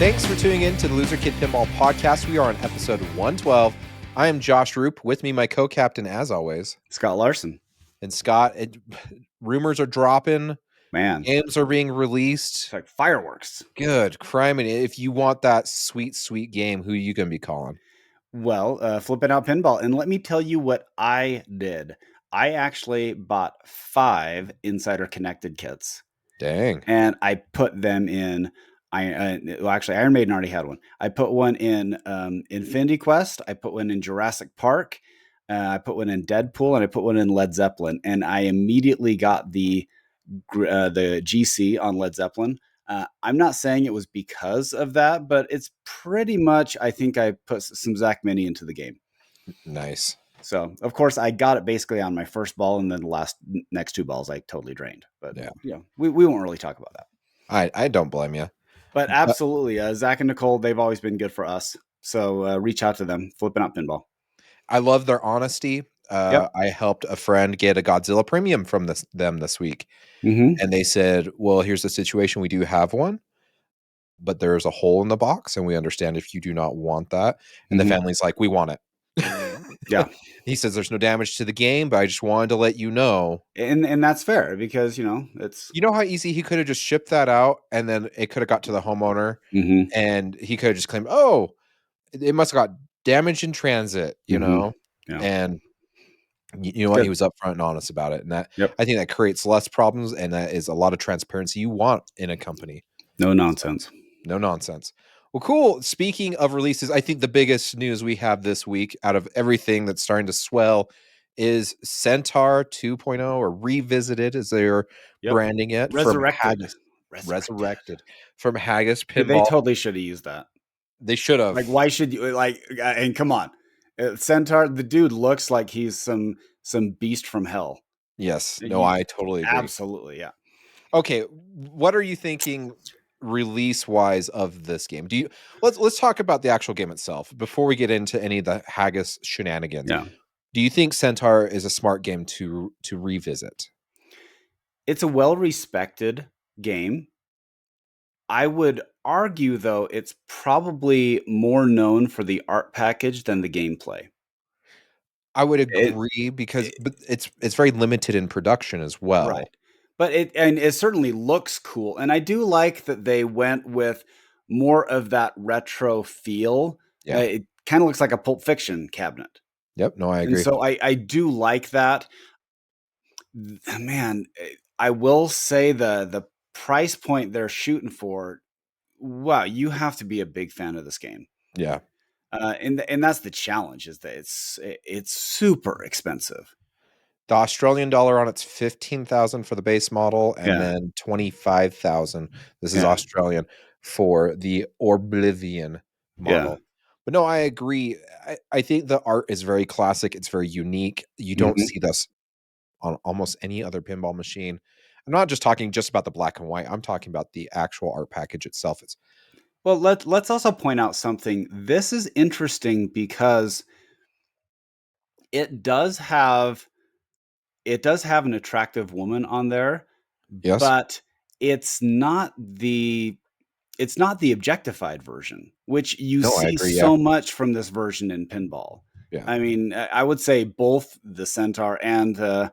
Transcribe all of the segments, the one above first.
Thanks for tuning in to the Loser Kid Pinball Podcast. We are on episode 112. I am Josh Roop. With me, my co-captain, as always, Scott Larson. And Scott, rumors are dropping. Man. Games are being released. It's like fireworks. Good. Crime. And if you want that sweet, sweet game, who are you going to be calling? Well, flipping out pinball. And let me tell you what I did. I actually bought 5 Insider Connected kits. Dang. And I put them in... actually, Iron Maiden already had one. I put one in Infinity Quest. I put one in Jurassic Park. I put one in Deadpool, and I put one in Led Zeppelin. And I immediately got the GC on Led Zeppelin. I'm not saying it was because of that, but it's pretty much, I think I put some Zach Mini into the game. Nice. So, of course, I got it basically on my first ball, and then the next 2 balls I totally drained. But yeah, we won't really talk about that. I don't blame you. But absolutely, Zach and Nicole, they've always been good for us. So reach out to them, Flipping Out Pinball. I love their honesty. I helped a friend get a Godzilla Premium from them this week. Mm-hmm. And they said, well, here's the situation. We do have one, but there's a hole in the box, and we understand if you do not want that. And the family's like, we want it. Yeah. He says there's no damage to the game, but I just wanted to let you know. And that's fair because, it's... You know how easy he could have just shipped that out, and then it could have got to the homeowner, and he could have just claimed, oh, it must have got damaged in transit, you know? Yeah. And you know what? He was upfront and honest about it. And that I think that creates less problems, and that is a lot of transparency you want in a company. No nonsense. No nonsense. Well, cool. Speaking of releases, I think the biggest news we have this week out of everything that's starting to swell is Centaur 2.0, or Revisited as they're branding it. Resurrected from Haggis Pinball. They totally should have used that. They should have. Like, why should you, and come on. Centaur, the dude looks like he's some beast from hell. Yes. No, I totally agree. Absolutely, yeah. Okay, what are you thinking release-wise of this game? Let's talk about the actual game itself before we get into any of the Haggis shenanigans. Yeah. Do you think Centaur is a smart game to revisit? It's a well-respected game. I would argue, though, it's probably more known for the art package than the gameplay. I would agree but it's very limited in production as well. Right. But it certainly looks cool. And I do like that they went with more of that retro feel. Yeah. It kind of looks like a Pulp Fiction cabinet. Yep. No, I agree. And so I do like that. Man, I will say the price point they're shooting for, wow, you have to be a big fan of this game. Yeah. And that's the challenge, is that it's super expensive. The Australian dollar on it's 15,000 for the base model, and then 25,000. This is Australian for the Oblivion model. Yeah. But no, I agree. I think the art is very classic. It's very unique. You don't see this on almost any other pinball machine. I'm not just talking just about the black and white. I'm talking about the actual art package itself. Well, let's also point out something. This is interesting because it does have an attractive woman on there. Yes. But it's not the objectified version, which you see so much from this version in pinball. Yeah. I mean, I would say both the Centaur and the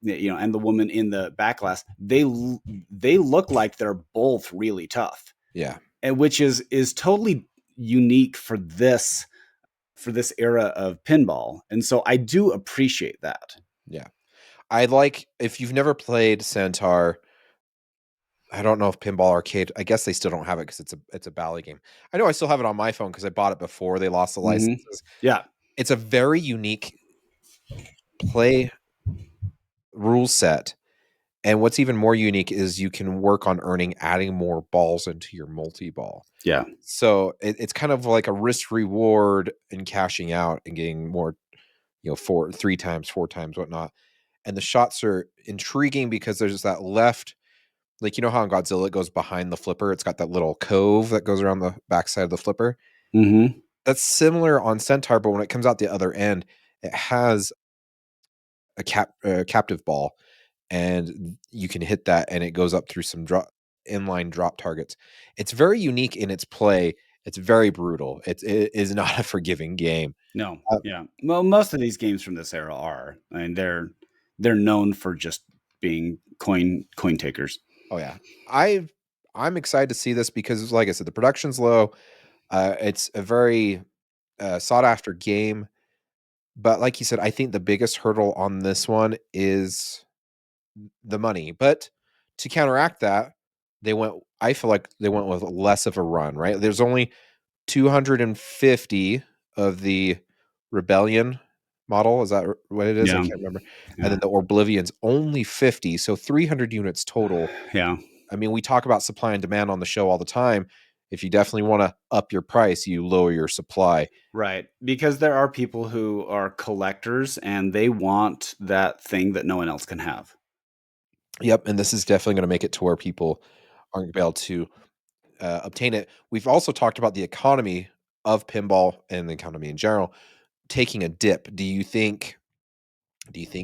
woman in the back glass, they look like they're both really tough. Yeah. And which is totally unique for this era of pinball. And so I do appreciate that. Yeah. I like, if you've never played Centaur, I don't know if Pinball Arcade, I guess they still don't have it because it's a Bally game. I know I still have it on my phone because I bought it before they lost the licenses. Yeah. It's a very unique play rule set. And what's even more unique is you can work on adding more balls into your multi-ball. Yeah. So it's kind of like a risk reward in cashing out and getting more, 3 times, 4 times, whatnot. And the shots are intriguing because there's that left, like, you know how in Godzilla it goes behind the flipper? It's got that little cove that goes around the backside of the flipper. Mm-hmm. That's similar on Centaur, but when it comes out the other end, it has a captive ball, and you can hit that, and it goes up through some drop. inline drop targets. It's very unique in its play. It's very brutal. It is not a forgiving game. No, Uh, yeah. Well, most of these games from this era are. I mean, they're known for just being coin takers. oh yeah, I I'm excited to see this because, like I said, the production's low. It's a very sought after game, but like you said, I think the biggest hurdle on this one is the money. But to counteract that, they went. I feel like they went with less of a run. Right? There's only 250 of the Rebellion model. Is that what it is? I Yeah, can't remember. And yeah, then the Oblivion's only 50, so 300 units total. yeah. I mean, we talk about supply and demand on the show all the time. If you definitely want to up your price, you lower your supply. Right. Because there are people who are collectors and they want that thing that no one else can have. Yep, and this is definitely going to make it to where people aren't going to be able to obtain it. We've also talked about the economy of pinball and the economy in general taking a dip. Do you think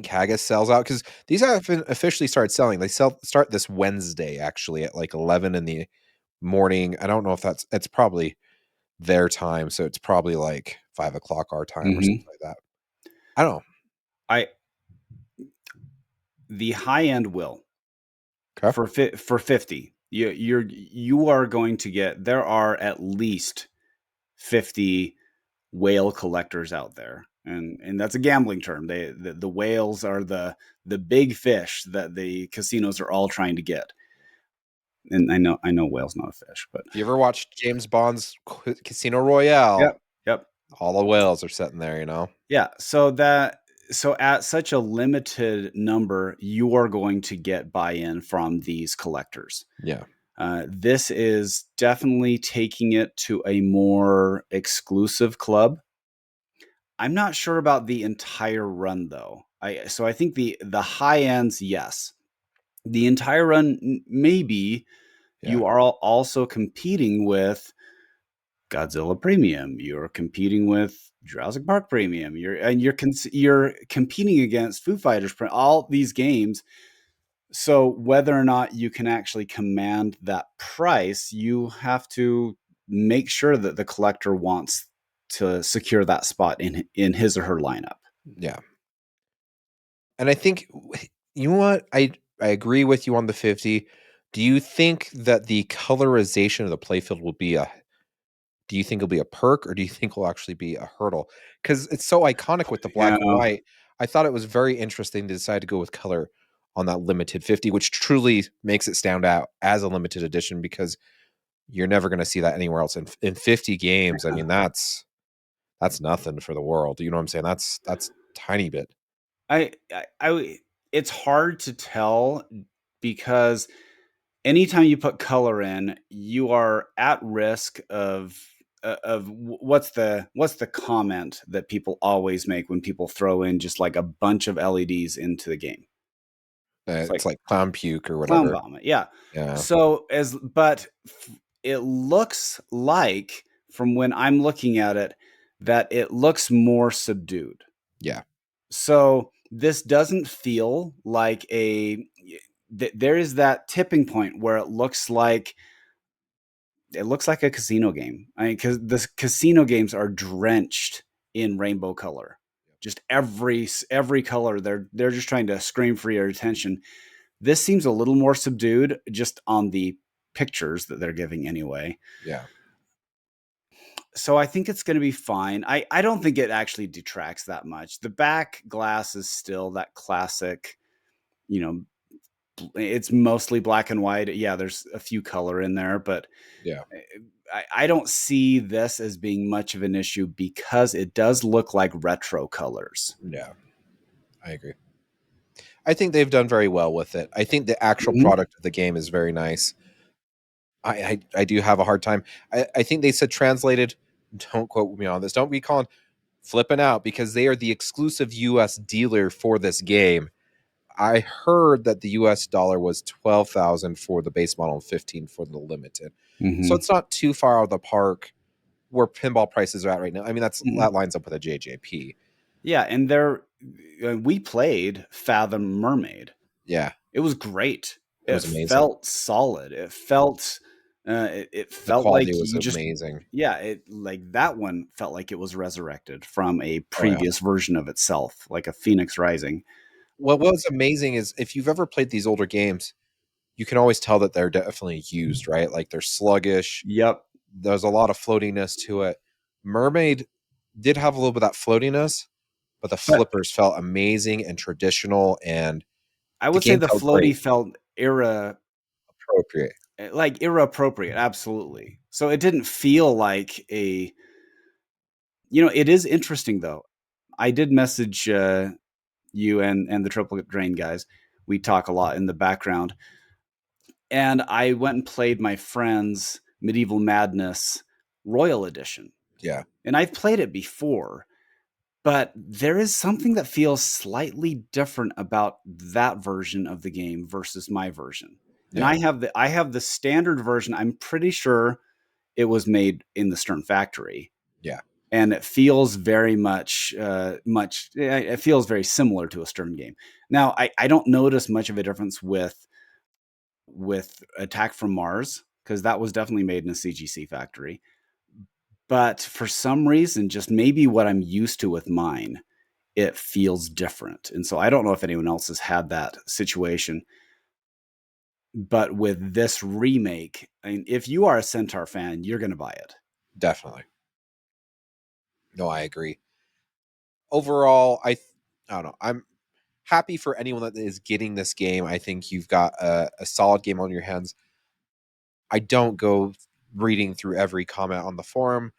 Haggis sells out? Because these haven't officially started selling. They start this Wednesday actually at like 11 in the morning. I don't know if it's probably their time, so it's probably like 5 o'clock our time or something Hmm. like that. I don't know. I the high end will Okay. for 50. You are going to get, there are at least 50 whale collectors out there. And that's a gambling term. The whales are the big fish that the casinos are all trying to get. And I know whale's not a fish, but If you ever watched James Bond's Casino Royale, yep, yep. all the whales are sitting there, you know? Yeah, so at such a limited number, you are going to get buy-in from these collectors. Yeah. This is definitely taking it to a more exclusive club. I'm not sure about the entire run though. I think the high ends, yes. The entire run, maybe. Yeah. You are also competing with Godzilla Premium. You're competing with Jurassic Park Premium. You're competing against Foo Fighters. All these games. So whether or not you can actually command that price, you have to make sure that the collector wants to secure that spot in his or her lineup. Yeah. And I think you know what? I agree with you on the 50. Do you think that the colorization of the playfield will be a do you think it'll be a perk or do you think it'll actually be a hurdle? Because it's so iconic with the Yeah, black and white. I thought it was very interesting to decide to go with color on that limited 50, which truly makes it stand out as a limited edition because you're never going to see that anywhere else in 50 games. I mean, that's nothing for the world. You know what I'm saying? That's tiny bit. it's hard to tell because anytime you put color in, you are at risk of what's the comment that people always make when people throw in just like a bunch of LEDs into the game. It's It's like like clown puke or clown whatever. vomit. Yeah. Yeah. So it looks like from when I'm looking at it that it looks more subdued. Yeah. So this doesn't feel like there is that tipping point where it looks like a casino game. I mean, because the casino games are drenched in rainbow color. Just every color, they're just trying to scream for your attention. This seems a little more subdued, just on the pictures that they're giving anyway. Yeah. So I think it's going to be fine. I don't think it actually detracts that much. The back glass is still that classic, you know, it's mostly black and white. Yeah, there's a few color in there, but Yeah. I don't see this as being much of an issue because it does look like retro colors. Yeah. I agree. I think they've done very well with it. I think the actual Mhm. product of the game is very nice. I do have a hard time. I think they said translated. Don't quote me on this. Don't be calling flipping out because they are the exclusive U.S. dealer for this game. I heard that the U.S. dollar was 12,000 for the base model and 15 for the limited. So Mhm. it's not too far out of the park where pinball prices are at right now. I mean, Mhm. that lines up with a JJP. Yeah, we played Fathom Mermaid. Yeah, It was great. It It was amazing. felt solid. It felt it The felt quality like was you just amazing. yeah, it like that one felt like it was resurrected from a Oh, yeah. previous version of itself, like a phoenix rising. What was amazing is if you've ever played these older games, you can always tell that they're definitely used, right? Like they're sluggish. Yep. There's a lot of floatiness to it. Mermaid did have a little bit of that floatiness, but the But flippers felt amazing and traditional, and I the would say game the felt great, floaty felt appropriate. era appropriate, absolutely. So it didn't feel like a it is interesting though. I did message you and the triple drain guys. We talk a lot in the background. And I went and played my friend's Medieval Madness Royal Edition. Yeah, And I've played it before, but there is something that feels slightly different about that version of the game versus my version. And yeah, I have the standard version. I'm pretty sure it was made in the Stern factory, yeah, and it feels very much it feels very similar to a Stern game. Now, I don't notice much of a difference with Attack from Mars because that was definitely made in a CGC factory. But for some reason, just maybe what I'm used to with mine, it feels different. And so I don't know if anyone else has had that situation. But with this remake, I mean, if you are a Centaur fan, you're going to buy it. definitely. No, I agree. Overall, I don't know. I'm happy for anyone that is getting this game. I think you've got a solid game on your hands. I don't go reading through every comment on the forum,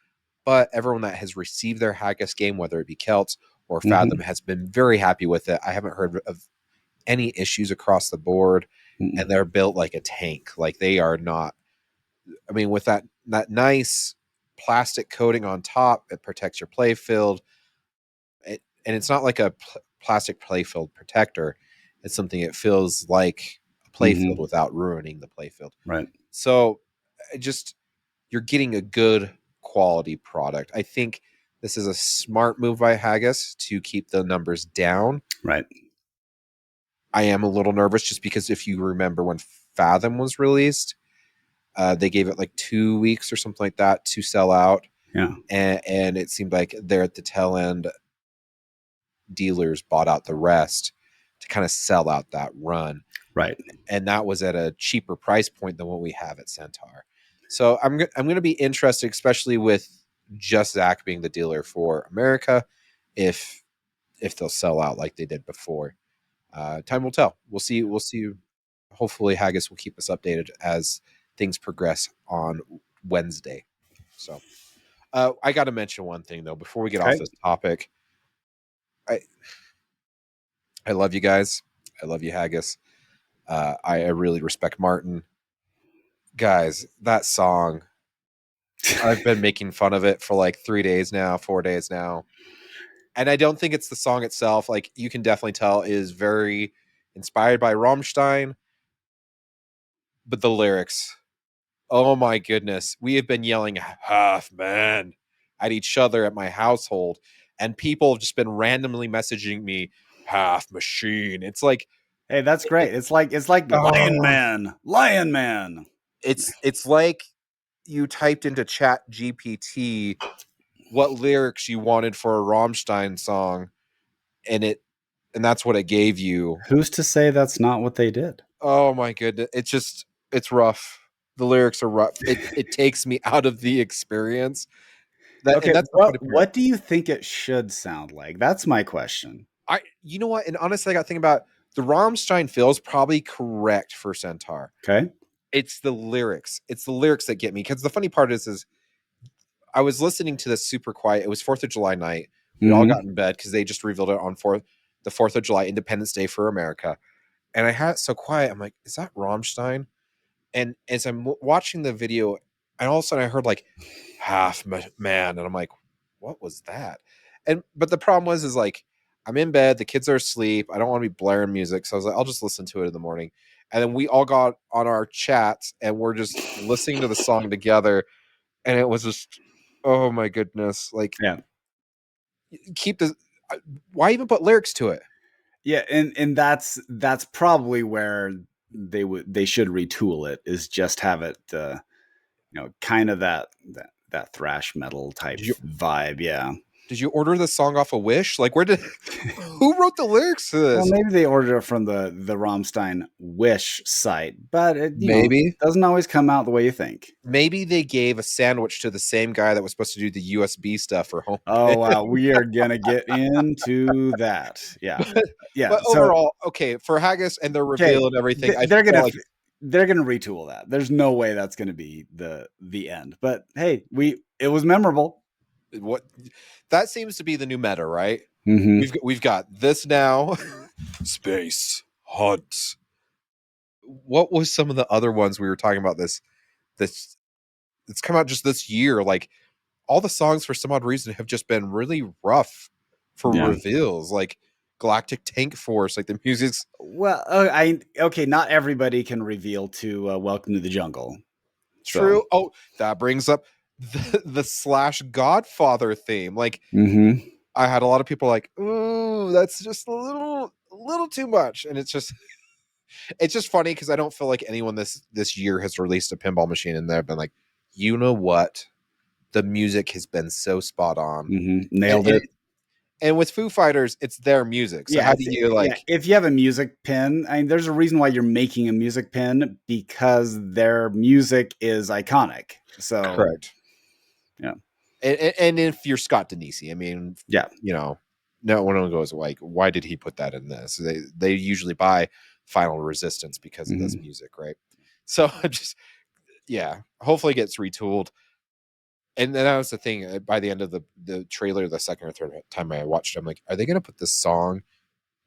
but everyone that has received their Haggis game, whether it be Celts or Fathom, Mm-hmm. has been very happy with it. I haven't heard of any issues across the board, and Mm-mm. they're built like a tank. Like they are not. I mean, with that nice plastic coating on top, it protects your play field. And it's not like a plastic playfield protector. It's something it feels like a playfield Mm-hmm. without ruining the playfield. Right. So just you're getting a good quality product. I think this is a smart move by Haggis to keep the numbers down. Right. I am a little nervous just because if you remember when Fathom was released, they gave it like 2 weeks or something like that to sell out. Yeah. And it seemed like they're at the tail end, dealers bought out the rest to kind of sell out that run. Right. And that was at a cheaper price point than what we have at Centaur. So I'm going to be interested, especially with just Zach being the dealer for America, if they'll sell out like they did before. Time will tell. We'll see. We'll see. Hopefully, Haggis will keep us updated as things progress on Wednesday. So, I got to mention one thing though before we get off Okay. this topic. I I love you guys. I love you, Haggis. I really respect Martin. Guys, that song, I've been making fun of it for like 3 days now, 4 days now. And I don't think it's the song itself. Like, you can definitely tell it is very inspired by Rammstein, but the lyrics, oh my goodness. We have been yelling half man at each other at my household, and people have just been randomly messaging me half machine. It's like, Hey, that's it, great. It's like Lion oh, Man. Lion Man. it's like you typed into Chat GPT what lyrics you wanted for a Rammstein song, and that's what it gave you. Who's to say that's not what they did? Oh my goodness, it's rough. The lyrics are rough. It takes me out of the experience. Okay, And that's the funny part. what do you think it should sound like? That's my question. You know what? And honestly, I got to think about the Rammstein feels probably correct for Centaur. Okay. It's the lyrics. It's the lyrics that get me. Because the funny part is I was listening to this super quiet. It was 4th of July night. We all got Mm-hmm. in bed because they just revealed it on the 4th of July, Independence Day for America. And I had it so quiet. I'm like, is that Rammstein? And as I'm watching the video, and all of a sudden I heard like man, and I'm like, what was that? But the problem is like I'm in bed, the kids are asleep. I don't want to be blaring music, so I was like, I'll just listen to it in the morning. And then we all got on our chats and we're just listening to the song together, and it was just, oh my goodness, like Yeah. keep the why even put lyrics to it? Yeah, and that's probably where they should retool it. Is just have it, kind of that thrash metal type Did you vibe. Yeah. did you order the song off a Wish? Like, where did who wrote the lyrics to Well, this? maybe they ordered it from the Rammstein Wish site, but it, Maybe. doesn't always come out the way you think. Maybe they gave a sandwich to the same guy that was supposed to do the USB stuff for Oh Homepin. wow, we are gonna get into that. Yeah, but yeah. but So overall, okay, for Haggis and their okay, reveal and everything, I they're felt gonna like they're gonna retool that. There's no way that's gonna be the end. But hey, it was memorable. what that seems to be the new meta, right? Mm-hmm. We've got this now. Space Hunt. What was some of the other ones we were talking about this it's come out just this year? Like all the songs for some odd reason have just been really rough for Yeah. reveals. Like Galactic Tank Force, like the music's Well, okay. Not everybody can reveal to Welcome to the Jungle. So. true. Oh, that brings up the slash Godfather theme. Like Mm-hmm. I had a lot of people like, ooh, that's just a little too much. And it's just funny because I don't feel like anyone this year has released a pinball machine and they've been like, you know what? The music has been so spot on. Mm-hmm. And, Nailed and, it. and with Foo Fighters, it's their music. So Yeah, how do you yeah. like If you have a music pin, I mean, there's a reason why you're making a music pin because their music is iconic. So, correct? yeah, And if you're Scott Denisi, I mean, yeah. no one goes like, why did he put that in this? They usually buy Final Resistance because of this Mm-hmm. music, right? So just yeah, hopefully it gets retooled. And then that was the thing. By the end of the trailer, the second or third time I watched, I'm like, are they going to put this song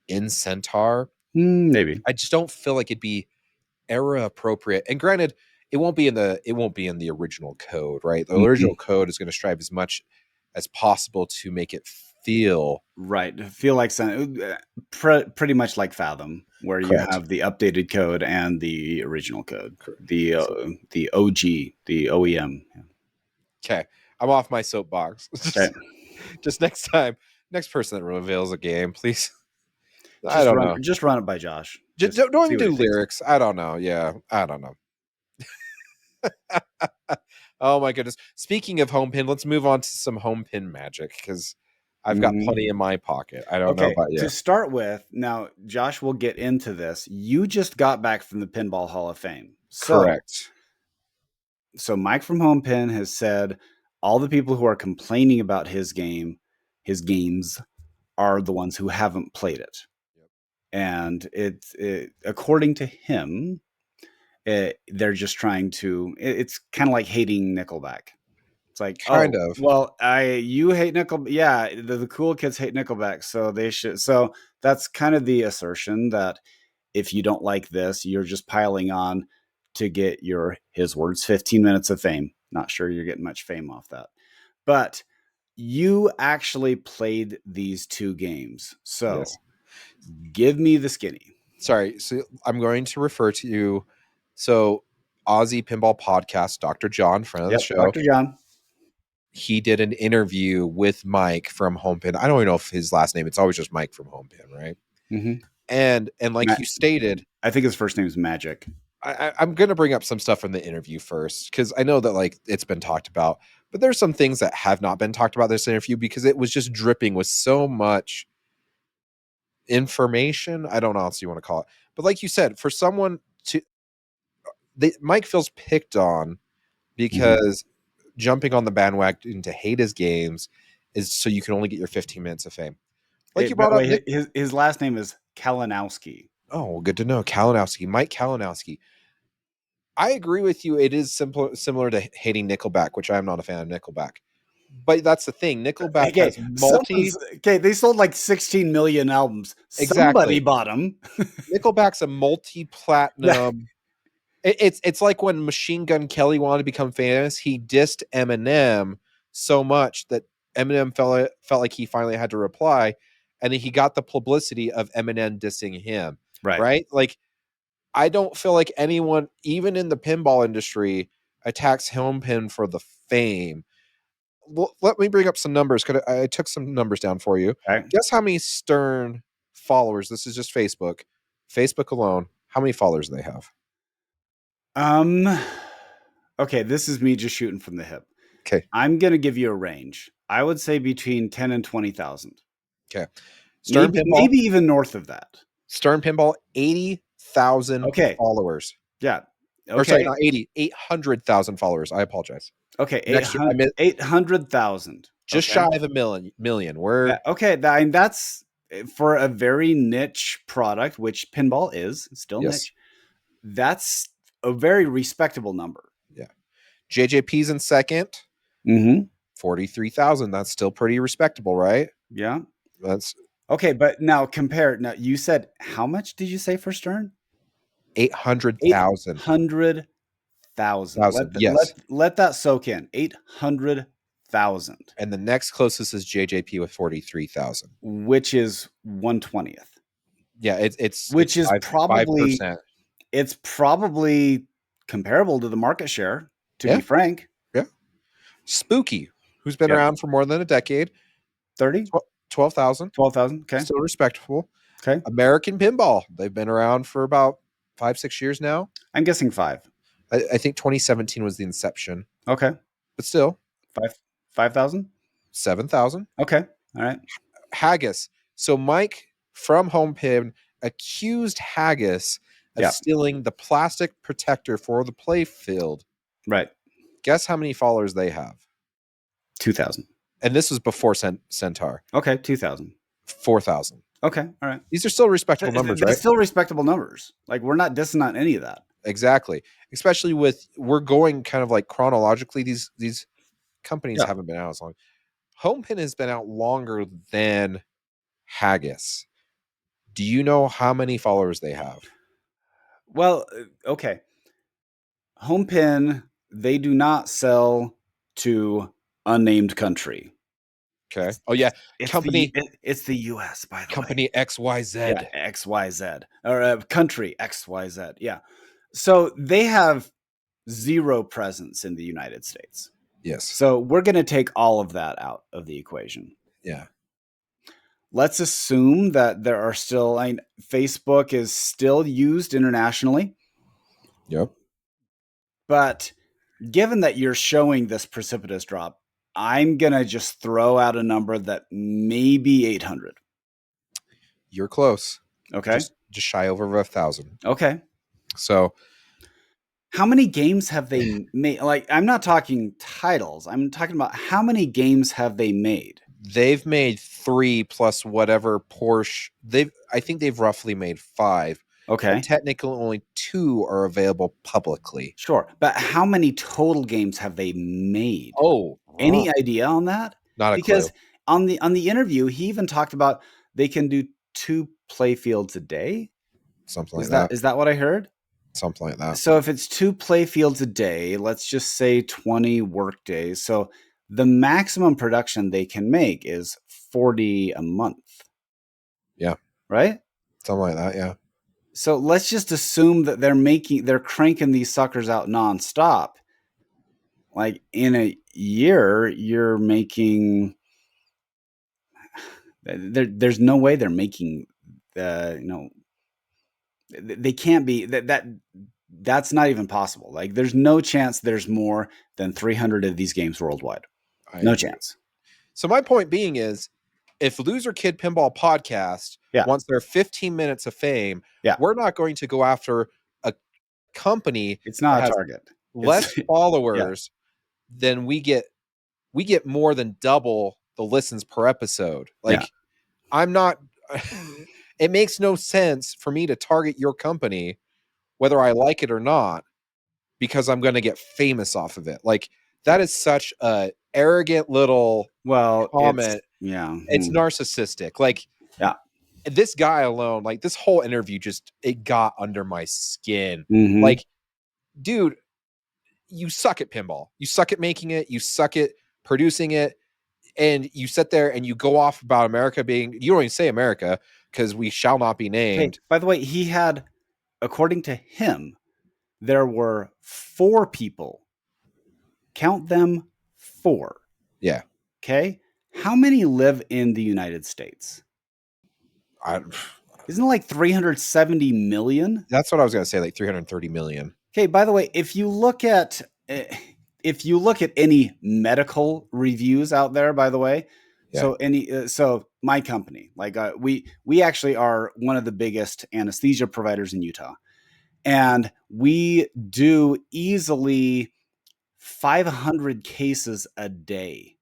in Centaur? Maybe. I just don't feel like it'd be era appropriate. And granted, it won't be in the original code, right? The Mm-hmm. original code is going to strive as much as possible to make it feel Right. Feel like pretty much like Fathom, where you correct. have the updated code and the original code, Correct. the OG, the OEM. Okay, I'm off my soapbox. Okay. Just next time, next person that reveals a game, please. I don't know. Just run it by Josh. Just Just don't see even what he do thinks. lyrics. I don't know. Yeah, I don't know. Oh my goodness. Speaking of home pin, let's move on to some home pin magic because I've got Mm-hmm. plenty in my pocket. I don't know Okay, about to you. start with, now Josh will get into this. You just got back from the Pinball Hall of Fame. Correct. So Mike from Homepin has said all the people who are complaining about his games are the ones who haven't played it. Yep. And according to him, they're just trying to it's kind of like hating Nickelback. It's like, Kind oh, of. well, you hate yeah, the cool kids hate Nickelback, so they should. So that's kind of the assertion that if you don't like this, you're just piling on to get his words 15 minutes of fame. Not sure you're getting much fame off that. But you actually played these two games. So Yes. give me the skinny. Sorry. So I'm going to refer to you. So Aussie Pinball Podcast, Dr. John, friend of the Yep, show, Dr. John. he did an interview with Mike from Homepin. I don't even know if his last name. It's always just Mike from Homepin, right? Mm-hmm. And like you stated, I think his first name is Magic. I'm going to bring up some stuff from the interview first because I know that like it's been talked about, but there's some things that have not been talked about in this interview because it was just dripping with so much information. I don't know how else you want to call it, but like you said, for someone to Mike feels picked on Mm-hmm. because jumping on the bandwagon to hate his games is so you can only get your 15 minutes of fame. Like you By brought the up way, Nick. his last name is Kalinowski. Oh, well, good to know. Kalinowski, Mike Kalinowski. I agree with you. It is similar to hating Nickelback, which I'm not a fan of Nickelback. But that's the thing. Nickelback Okay, has multi. they sold like 16 million albums. Somebody Exactly. bought them. Nickelback's a Yeah, multi-platinum. It's like when Machine Gun Kelly wanted to become famous, he dissed Eminem so much that Eminem felt like he finally had to reply, and then he got the publicity of Eminem dissing him. right. Right? Like I don't feel like anyone, even in the pinball industry, attacks Homepin for the fame. Well, let me bring up some numbers because I took some numbers down for you. Okay. Guess how many Stern followers? This is just Facebook. Facebook alone. How many followers do they have? Um. Okay, this is me just shooting from the hip. Okay. I'm gonna give you a range. I would say between 10 and 20,000. Okay. Stern Maybe Pinball. maybe even north of that. Stern Pinball, 80,000 Okay. followers. Yeah. Or sorry, Okay. not 80, 800,000 followers. I apologize. Okay. Next year, I meant 800,000. just Okay. shy of a million. We're Okay. I mean, that's for a very niche product, which pinball is still yes, niche. That's a very respectable number. yeah. JJP's in second, Mm-hmm. 43,000. That's still pretty respectable, right? Yeah. That's Okay, but now compare. Now you said how much did you say for Stern? 800,000. 800,000. Yes. Let that soak in. 800,000, And the next closest is JJP with 43,000. which is 1/20th. Yeah, it's Which is five probably percent. it's probably comparable to the market share, to be Yeah, frank. yeah. Spooky, who's been Yep. around for more than a decade, 30, 12,000. 12,000. Okay. Still respectable. Okay. American Pinball, they've been around for about 5-6 years now. I'm guessing 5. I think 2017 was the inception, Okay. but still 5,000. 7,000. Okay. All right. Haggis. So Mike from Homepin accused Haggis of Yeah. stealing the plastic protector for the play field. Right. Guess how many followers they have? 2,000. And this was before Centaur. Okay. 2,000. 4,000. Okay. All right. These are still respectable numbers, right? That's still respectable numbers. Like we're not dissing on any of that. Exactly. Especially with we're going kind of like chronologically. These companies Yeah. haven't been out as long. Homepin has been out longer than Haggis. Do you know how many followers they have? Well, okay. Homepin, they do not sell to unnamed country. Okay. Oh yeah, company It's the US, by the way. company XYZ. Yeah, XYZ or country XYZ. Yeah. So they have zero presence in the United States. Yes. So we're going to take all of that out of the equation. Yeah. Let's assume that there are still, Facebook is still used internationally, Yep. but given that you're showing this precipitous drop, I'm going to just throw out a number that may be 800. You're close. Okay. Just shy over 1,000. Okay. So How many games have they made? Like, I'm not talking titles. I'm talking about how many games have they made? they've made 3 plus whatever Porsche. I think they've roughly made 5. Okay. And technically only 2 are available publicly. Sure. But how many total games have they made? Oh, Any idea on that? not a Because clue. on the interview, he even talked about they can do 2 play fields a day. Something like Is that. that what I heard? Something like that. So if it's 2 play fields a day, let's just say 20 work days. So the maximum production they can make is 40 a month. Yeah. Right? Something like that, yeah. So let's just assume that they're cranking these suckers out nonstop. Like in a year, you're making. There's no way they're making. They can't be that's not even possible. Like there's no chance there's more than 300 of these games worldwide. No chance. So my point being is, if Loser Kid Pinball Podcast wants their 15 minutes of fame, we're not going to go after a company It's not that a has target. less followers than we get. We get more than double the listens per episode. Like, I'm not. It makes no sense for me to target your company, whether I like it or not, because I'm going to get famous off of it. Like, that is such a arrogant little comment. It's narcissistic. Like, this guy alone, like this whole interview, it got under my skin. Mm-hmm. Like, dude, you suck at pinball. You suck at making it. You suck at producing it. And you sit there and you go off about America being, you don't even say America because we shall not be named. Okay. By the way, he had, according to him, there were 4 people. Count them 4. Yeah. Okay. How many live in the United States? Isn't it like 370 million? That's what I was gonna say, like 330 million. Okay, by the way, if you look at any medical reviews out there, by the way, Yeah, so my company, like we actually are one of the biggest anesthesia providers in Utah, and we do easily 500 cases a day,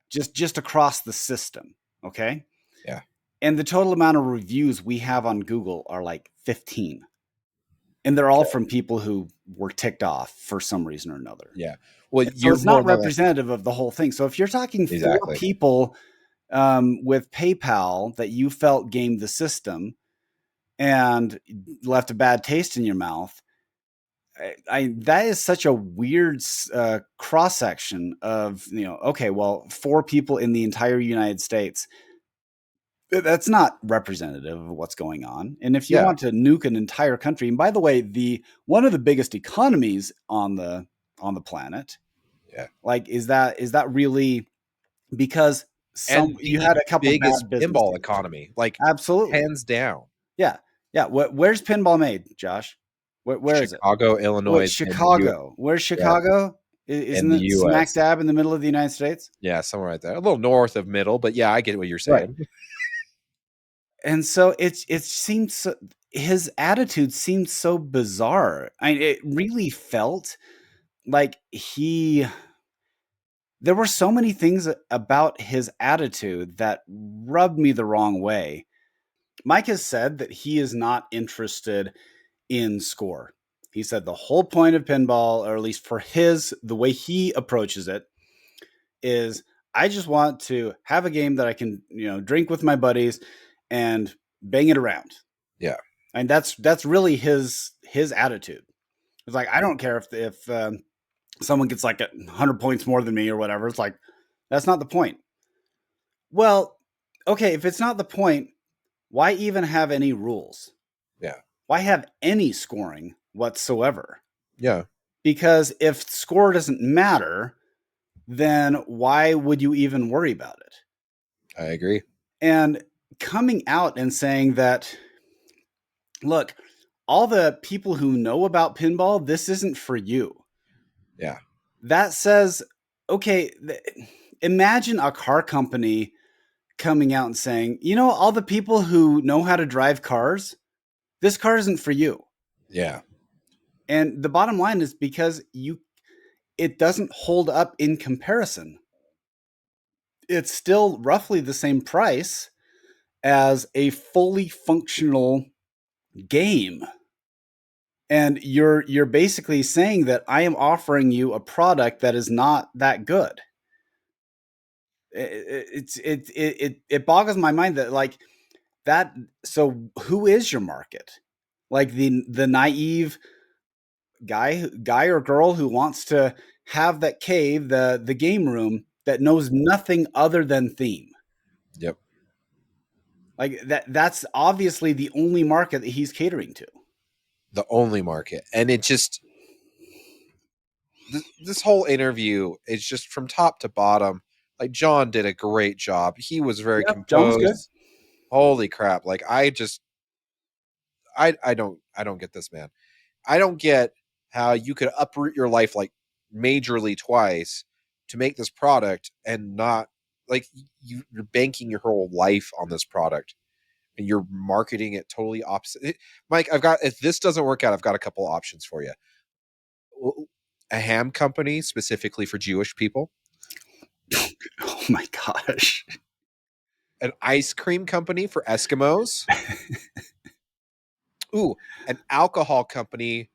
just across the system. Okay, yeah, and the total amount of reviews we have on Google are like 15. And they're all from people who were ticked off for some reason or another. yeah. Well, And so you're it's more not than that. representative of the whole thing. So if you're talking 4 Exactly. people with PayPal that you felt gamed the system and left a bad taste in your mouth, that is such a weird cross section of, okay, well, 4 people in the entire United States. That's not representative of what's going on. And if you Yeah, want to nuke an entire country, and by the way, the one of the biggest economies on the planet, yeah. like is that really because And you the had a couple biggest bad business pinball deals? economy, like Absolutely. hands down. Yeah. Yeah. Where's pinball made, Josh? Where is it? Chicago, Oh, it's Illinois, and you. Chicago. Where's Yeah, Chicago? in Isn't the it smack U.S. dab in the middle of the United States? Yeah, somewhere right there, a little north of middle, but yeah, I get what you're Right. saying. And so it seems so, his attitude seemed so bizarre. It really felt like there were so many things about his attitude that rubbed me the wrong way. Mike has said that he is not interested in score. He said the whole point of pinball, or at least for the way he approaches it, is I just want to have a game that I can, drink with my buddies and bang it around. Yeah, And that's really his attitude. It's like, I don't care if someone gets like 100 points more than me or whatever. It's like, that's not the point. Well, okay, if it's not the point, why even have any rules? yeah, Why have any scoring whatsoever? yeah. Because if score doesn't matter, then why would you even worry about it? I agree. And coming out and saying that, look, all the people who know about pinball, this isn't for you. Yeah, That says, okay, imagine a car company coming out and saying, all the people who know how to drive cars, this car isn't for you. yeah, And the bottom line is because it doesn't hold up in comparison. It's still roughly the same price as a fully functional game. And you're basically saying that I am offering you a product that is not that good. It boggles my mind that like that. So who is your market? Like the naive guy or girl who wants to have that cave, the game room that knows nothing other than theme. yep. Like that's obviously the only market that he's catering to. The only market, and it just this whole interview is just from top to bottom. Like John did a great job. He was very Yep, John was good. composed. Holy crap! Like I don't get this, man. I don't get how you could uproot your life like majorly twice to make this product and not like you're banking your whole life on this product and you're marketing it totally opposite. Mike, I've got if this doesn't work out, I've got a couple options for you. A ham company specifically for Jewish people, Oh my gosh. an ice cream company for Eskimos. Ooh, an alcohol company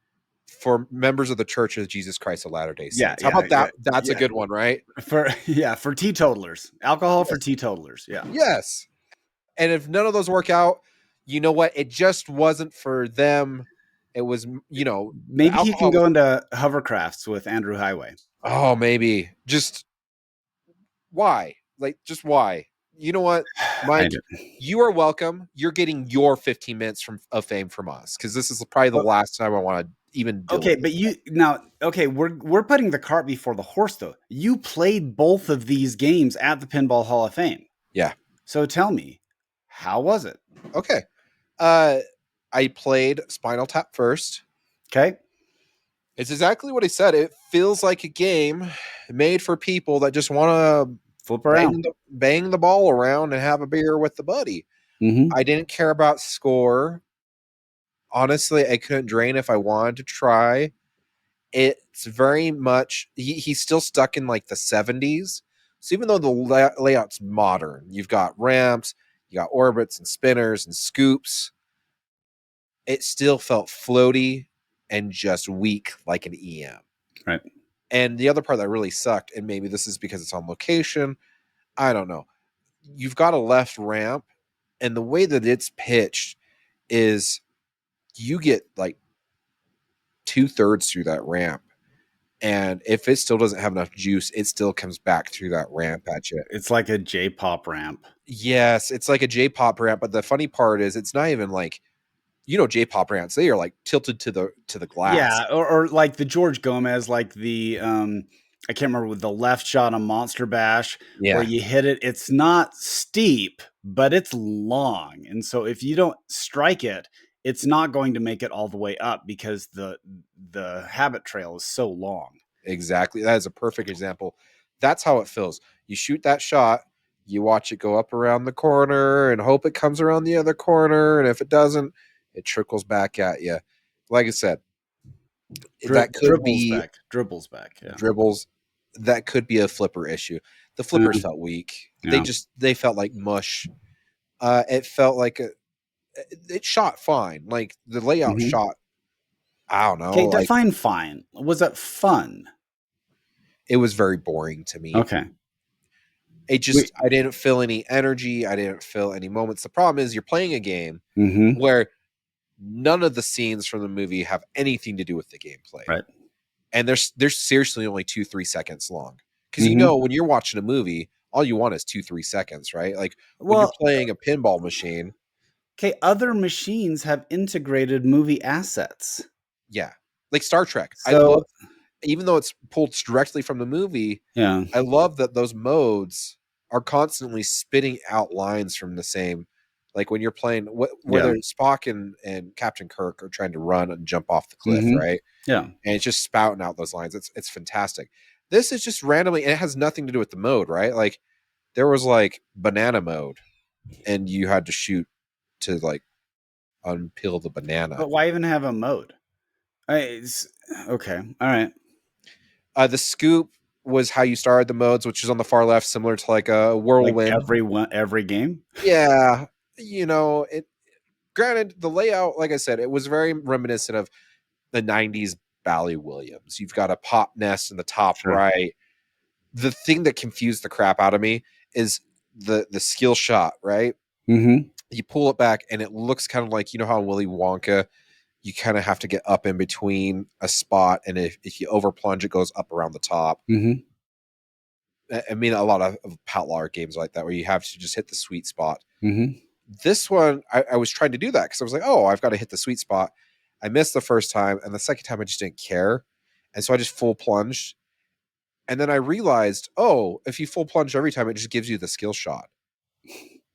for members of the Church of Jesus Christ of Latter-day Yeah, Saints. How yeah, about yeah, that? That's a yeah. good one, right? For teetotalers. Alcohol for Yes. teetotalers. Yeah. Yes. And if none of those work out, you know what? It just wasn't for them. It was, the Maybe he can alcohol go was, into hovercrafts with Andrew Highway. oh, maybe. Just why? Like, just why? You know what, I Mike? do. You are welcome. You're getting your 15 minutes of fame from us because this is probably the But last time I want to even deal okay, with but this. we're putting the cart before the horse though. You played both of these games at the Pinball Hall of Fame. Yeah. So tell me, how was it? Okay. Uh, I played Spinal Tap first. Okay. It's exactly what he said. It feels like a game made for people that just want to Flip around. bang the ball around and have a beer with the buddy. Mm-hmm. I didn't care about score. Honestly, I couldn't drain if I wanted to try. It's very much he's still stuck in like the 70s. So even though the layout's modern, you've got ramps, you got orbits and spinners and scoops, it still felt floaty and just weak like an EM. Right. And the other part that really sucked, and maybe this is because it's on location, I don't know. You've got a left ramp, and the way that it's pitched is you get like 2/3 through that ramp. And if it still doesn't have enough juice, it still comes back through that ramp at you. It's like a J-pop ramp. Yes, it's like a J-pop ramp, but the funny part is it's not even like J-pop ramps. They are like tilted to the glass. Yeah, or like the George Gomez, like the I can't remember with the left shot on Monster Bash where Yeah, you hit it. It's not steep, but it's long, and so if you don't strike it, it's not going to make it all the way up because the habit trail is so long. exactly. That is a perfect example. That's how it feels. You shoot that shot, you watch it go up around the corner and hope it comes around the other corner, and if it doesn't, it trickles back at you. Like I said, that could be Dribbles back. Yeah, dribbles. That could be a flipper issue. The flippers uh, felt weak. yeah. They felt like mush. It felt like it shot fine. Like the layout Mm-hmm. shot. I don't know. Okay, Like define fine. Was it fun? it was very boring to me. Okay. It We, just I didn't feel any energy. I didn't feel any moments. The problem is you're playing a game mm-hmm. where none of the scenes from the movie have anything to do with the gameplay, Right. and they're seriously only 2-3 seconds long. Because Mm-hmm. when you're watching a movie, all you want is 2-3 seconds, right? Like when you're Well, playing a pinball machine, okay, other machines have integrated movie assets. yeah, like Star Trek. I So, love, even though it's pulled directly from the movie, yeah, I love that those modes are constantly spitting out lines from the same. Like when you're playing, yeah, whether Spock and Captain Kirk are trying to run and jump off the cliff, mhm, right? yeah. And it's just spouting out those lines. It's fantastic. This is just randomly, and it has nothing to do with the mode, right? Like there was like banana mode, and you had to shoot to like unpeel the banana. But why even have a mode? It's okay, alright. The scoop was how you started the modes, which is on the far left, similar to like a Like whirlwind. every game? Yeah, it. Granted, the layout, like I said, it was very reminiscent of the '90s Bally Williams. You've got a pop nest in the top Sure. right. The thing that confused the crap out of me is the skill shot. Right, Mhm, you pull it back, and it looks kind of like how in Willy Wonka you kind of have to get up in between a spot, and if you over plunge, it goes up around the top. mhm, I mean, a lot of Outlaw games like that where you have to just hit the sweet spot. mhm. This one, I was trying to do that because I was like, oh, I've got to hit the sweet spot. I missed the first time, and the second time I just didn't care. And so I just full plunged. And then I realized, oh, if you full plunge every time, it just gives you the skill shot.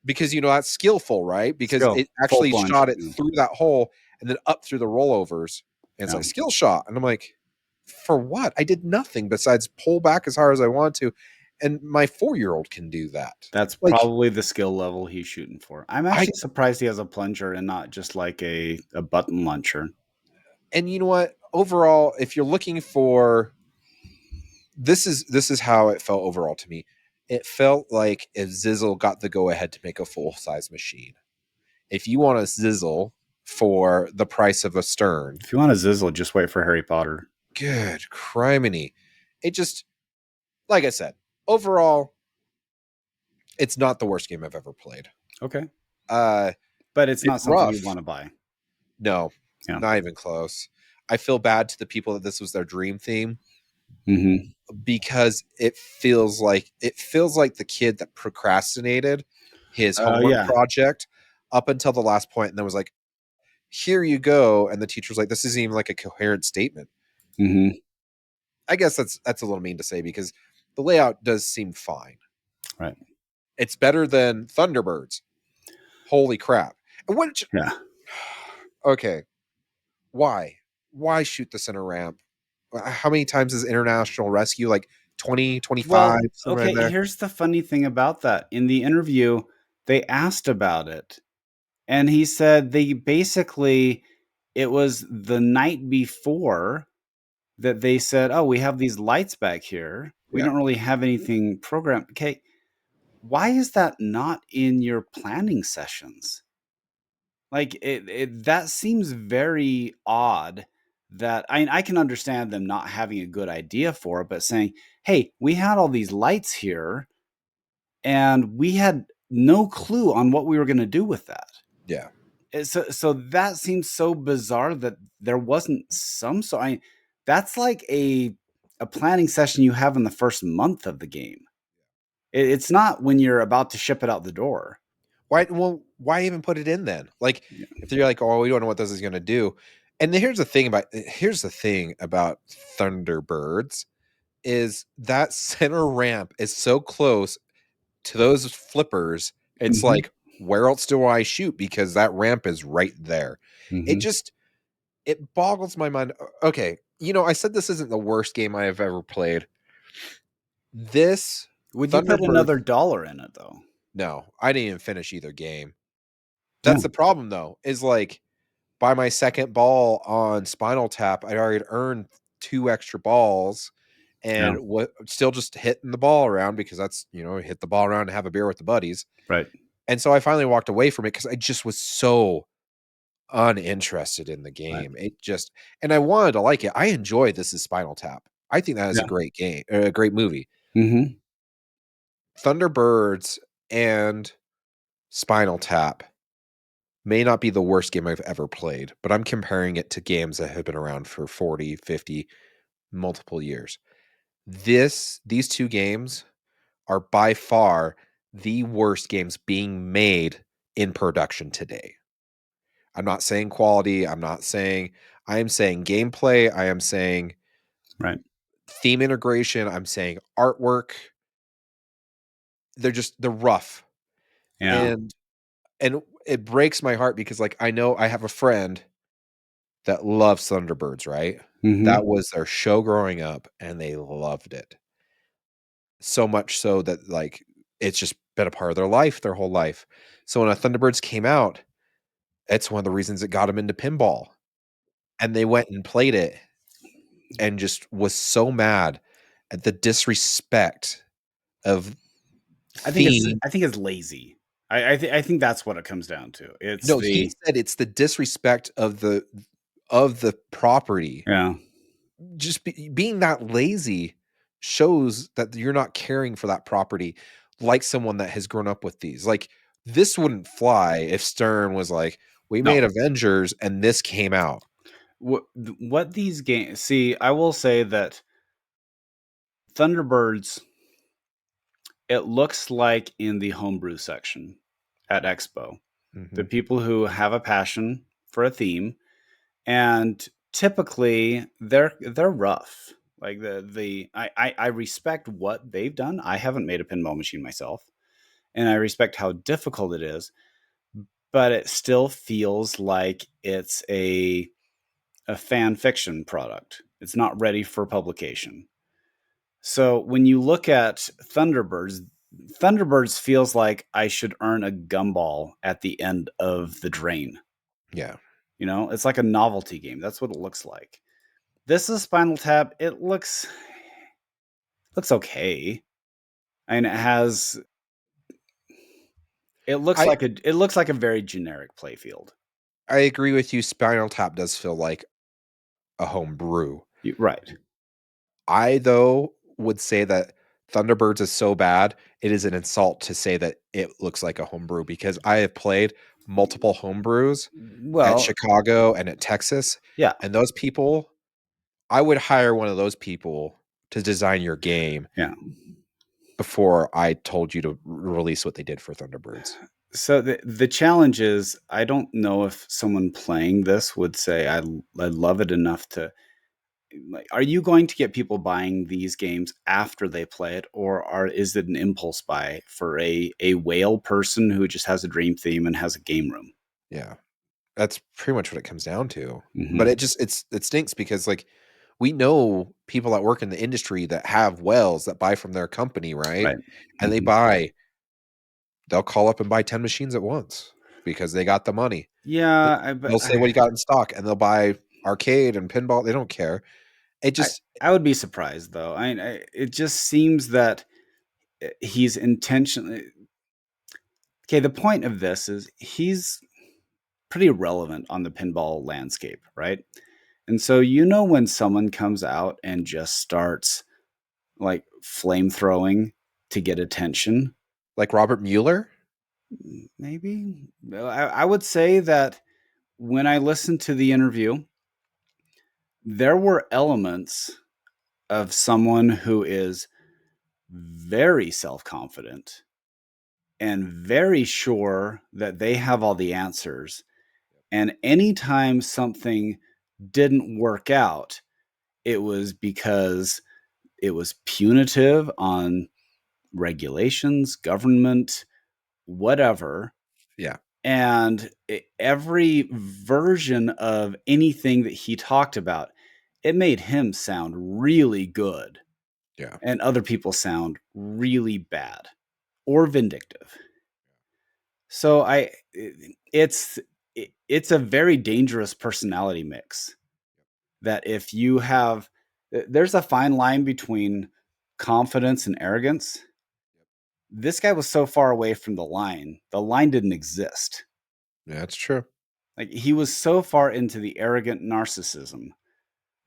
Because that's skillful, right? Because Skill, it full actually plunge, shot it yeah, through that hole and then up through the rollovers. And it's yeah. like skill shot. And I'm like, for what? I did nothing besides pull back as hard as I want to. And my 4-year-old can do that. That's Like probably the skill level he's shooting for. I'm I actually surprised he has a plunger and not just like a button launcher. and you know what? Overall, if you're looking for this is how it felt overall to me. It felt like if Zizzle got the go ahead to make a full size machine. If you want a Zizzle for the price of a Stern, If you want a Zizzle, just wait for Harry Potter. good criminy. It just, like I said, overall, it's not the worst game I've ever played. Okay. Uh But it's it's not something rough. you wanna buy. No, Yeah. not even close. I feel bad to the people that this was their dream theme Mhm. because it feels like the kid that procrastinated his homework Yeah. project up until the last point and then was like, here you go. And the teacher's like, this isn't even like a coherent statement. Mhm. I guess that's a little mean to say because the layout does seem fine. Right. It's better than Thunderbirds. Holy crap. And which Yeah. Okay, why? Why shoot the center ramp? How many times is international rescue? Like 20, Well, 25, somewhere in okay, there? here's the funny thing about that. In the interview, they asked about it, and he said they basically it was the night before that they said, "Oh, we have these lights back here. We Yeah. don't really have anything programmed." Okay, why is that not in your planning sessions? Like it that seems very odd that I can understand them not having a good idea for it, but saying, "Hey, we had all these lights here and we had no clue on what we were going to do with that." Yeah. So that seems so bizarre that there wasn't some so that's like a planning session you have in the first month of the game. It's not when you're about to ship it out the door. Why even put it in then? Like, Yeah. if you're like, oh, we don't know what this is gonna do. And then here's the thing about Thunderbirds is that center ramp is so close to those flippers. It's Mhm. like, where else do I shoot? Because that ramp is right there. It Mhm. just it boggles my mind. Okay, I said this isn't the worst game I have ever played. This Would you put Thunderbird, another dollar in it though? no, I didn't even finish either game. Yeah. That's the problem though, is like by my second ball on Spinal Tap, I already earned 2 extra balls Yeah. and what still just hitting the ball around because that's, hit the ball around and have a beer with the buddies. Right. And so I finally walked away from it because I just was so uninterested in the Right. game. And I wanted to like it. I enjoy This Is Spinal Tap. I think that is a Yeah. great game, a great movie. Mhm. Thunderbirds and Spinal Tap may not be the worst game I've ever played, but I'm comparing it to games that have been around for 40, 50, multiple years. These two games are by far the worst games being made in production today. I'm not saying quality, I am saying gameplay, I am saying Right. theme integration, I'm saying artwork. They're rough. Yeah. And it breaks my heart because like I know I have a friend that loves Thunderbirds, right? That Mhm. was their show growing up, and they loved it. So much so that, like, it's just been a part of their life, their whole life. So when a Thunderbirds came out, it's one of the reasons it got them into pinball, and they went and played it and just was so mad at the disrespect of theme. I think it's lazy. I think that's what it comes down to. It's No, he the said it's the disrespect of the property. yeah. Just being that lazy shows that you're not caring for that property like someone that has grown up with these. Like, this wouldn't fly if Stern was like, "We No. made Avengers and this came out." What these games see, I will say that Thunderbirds, it looks like in the homebrew section at Expo. The Mhm. people who have a passion for a theme, and typically they're rough. Like I respect what they've done. I haven't made a pinball machine myself, and I respect how difficult it is, but it still feels like it's a fan fiction product. It's not ready for publication. So when you look at Thunderbirds, Thunderbirds feels like I should earn a gumball at the end of the drain. Yeah. It's like a novelty game. That's what it looks like. This is Spinal Tap. It looks okay. And I it looks like a very generic playfield. I agree with you. Spinal Tap does feel like a home brew. Right. I, though, would say that Thunderbirds is so bad, it is an insult to say that it looks like a homebrew because I have played multiple homebrews at Well, Chicago and at Texas, yeah. and those people, I would hire one of those people to design your game Yeah. before I told you to release what they did for Thunderbirds. So the challenge is I don't know if someone playing this would say I love it enough to like are you going to get people buying these games after they play it, or is it an impulse buy for a whale person who just has a dream theme and has a game room? Yeah. That's pretty much what it comes down to. But Mhm. it stinks because, like, we know people that work in the industry that have wells that buy from their company, right? Right. And Mhm. they'll call up and buy 10 machines at once because they got the money. Th Yeah, I but They'll say, "What do you got in stock?" And they'll buy arcade and pinball, they don't care. It I just I would be surprised though. It just seems that he's intentionally okay. The point of this is he's pretty relevant on the pinball landscape, right? And so when someone comes out and just starts like flame throwing to get attention, like Robert Mueller? maybe I would say that when I listened to the interview, there were elements of someone who is very self confident and very sure that they have all the answers. And anytime something didn't work out, it was because it was punitive on regulations, government, whatever. Yeah, And every version of anything that he talked about, it made him sound really good yeah. and other people sound really bad or vindictive. So it's it's a very dangerous personality mix that if you have there's a fine line between confidence and arrogance. This guy was so far away from the line. The line didn't exist. Yeah, that's true. Like he was so far into the arrogant narcissism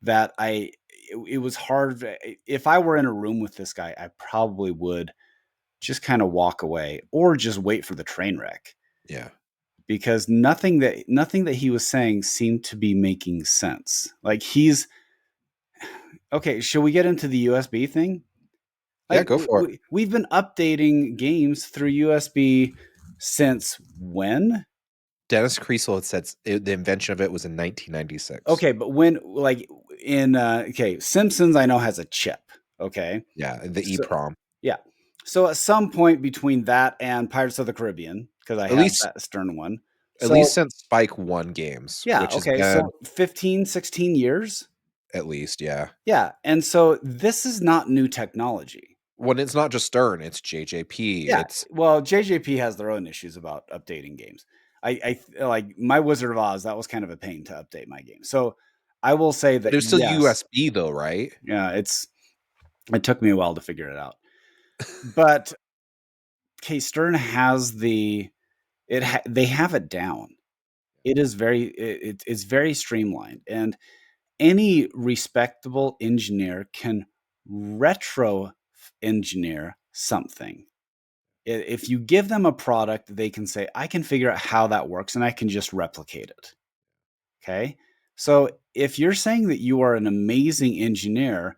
that it was hard. If I were in a room with this guy, I probably would just kind of walk away or just wait for the train wreck Yeah. because nothing that he was saying seemed to be making sense. Like he's okay. Shall we get into the USB thing? Yeah, Like go for it. we've been updating games through USB since when? Dennis Kriesel had said the invention of it was in 1996. Okay, but when like in okay, Simpsons I know has a chip. Okay. Yeah, the So EEPROM. yeah. So at some point between that and Pirates of the Caribbean, because I At have least that Stern one. at least So since Spike 1 games, yeah, which has okay. So been 15, 16 years. at least, yeah. Yeah. And so this is not new technology. When it's not just Stern, it's JJP, Yeah. it's Well, JJP has their own issues about updating games. Like my Wizard of Oz, that was kind of a pain to update my game. So I will say but that it was still yes, USB though, right? yeah, it took me a while to figure it out. But okay, Stern has they have it down. It is it's very streamlined, and any respectable engineer can retro engineer something. If you give them a product, they can say, I can figure out how that works and I can just replicate it. Okay. So if you're saying that you are an amazing engineer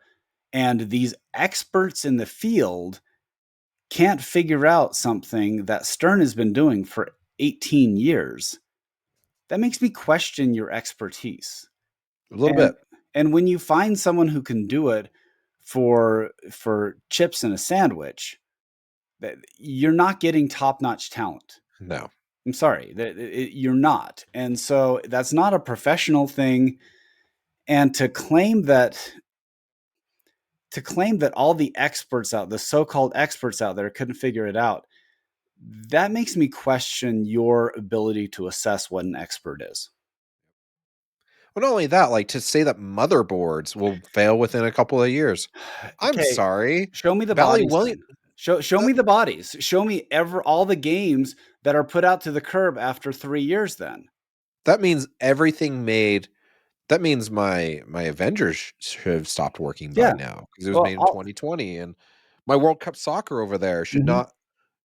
and these experts in the field can't figure out something that Stern has been doing for 18 years, that makes me question your expertise. A little And bit. and when you find someone who can do it for chips in a sandwich, that you're not getting top-notch talent. No. I'm sorry, you're not. And so that's not a professional thing. And to claim that all the so-called experts out there couldn't figure it out, that makes me question your ability to assess what an expert is. Well, not only that, like, to say that motherboards will fail within a couple of years. I'm Okay, sorry. show me the Bally bodies William then. Show that me the bodies. Show me all the games that are put out to the curb after 3 years then. that means everything made that means my Avengers should have stopped working by Yeah. now because it was Well, made in all 2020, and my World Cup soccer over there should Mhm.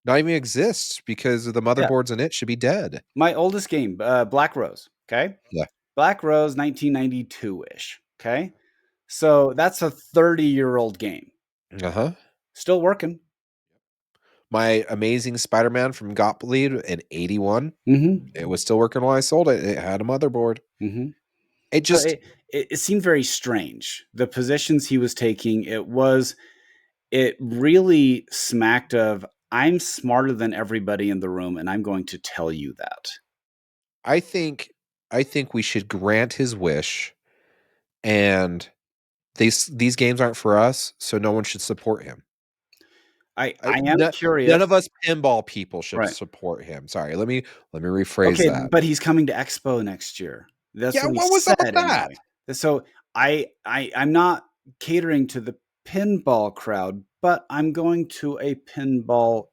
not even exist because of the Yeah. motherboards in it should be dead. My oldest game, Black Rose, okay? Yeah. Black Rose, 1992-ish, okay? So that's a 30-year-old game. Uh-huh. Still working. My Amazing Spider-Man from Gottlieb in '81, Mhm. it was still working when I sold it. It had a motherboard. Mhm. It So just it seemed very strange. The positions he was taking, it really smacked of, "I'm smarter than everybody in the room, and I'm going to tell you that." I think I think we should grant his wish, and these games aren't for us, so no one should support him. I am No, none curious. of us pinball people should Right. support him. Sorry, let me rephrase Okay, that. but he's coming to Expo next year. That's Yeah, what he what was up with said that? anyway. So I'm not catering to the pinball crowd, but I'm going to a pinball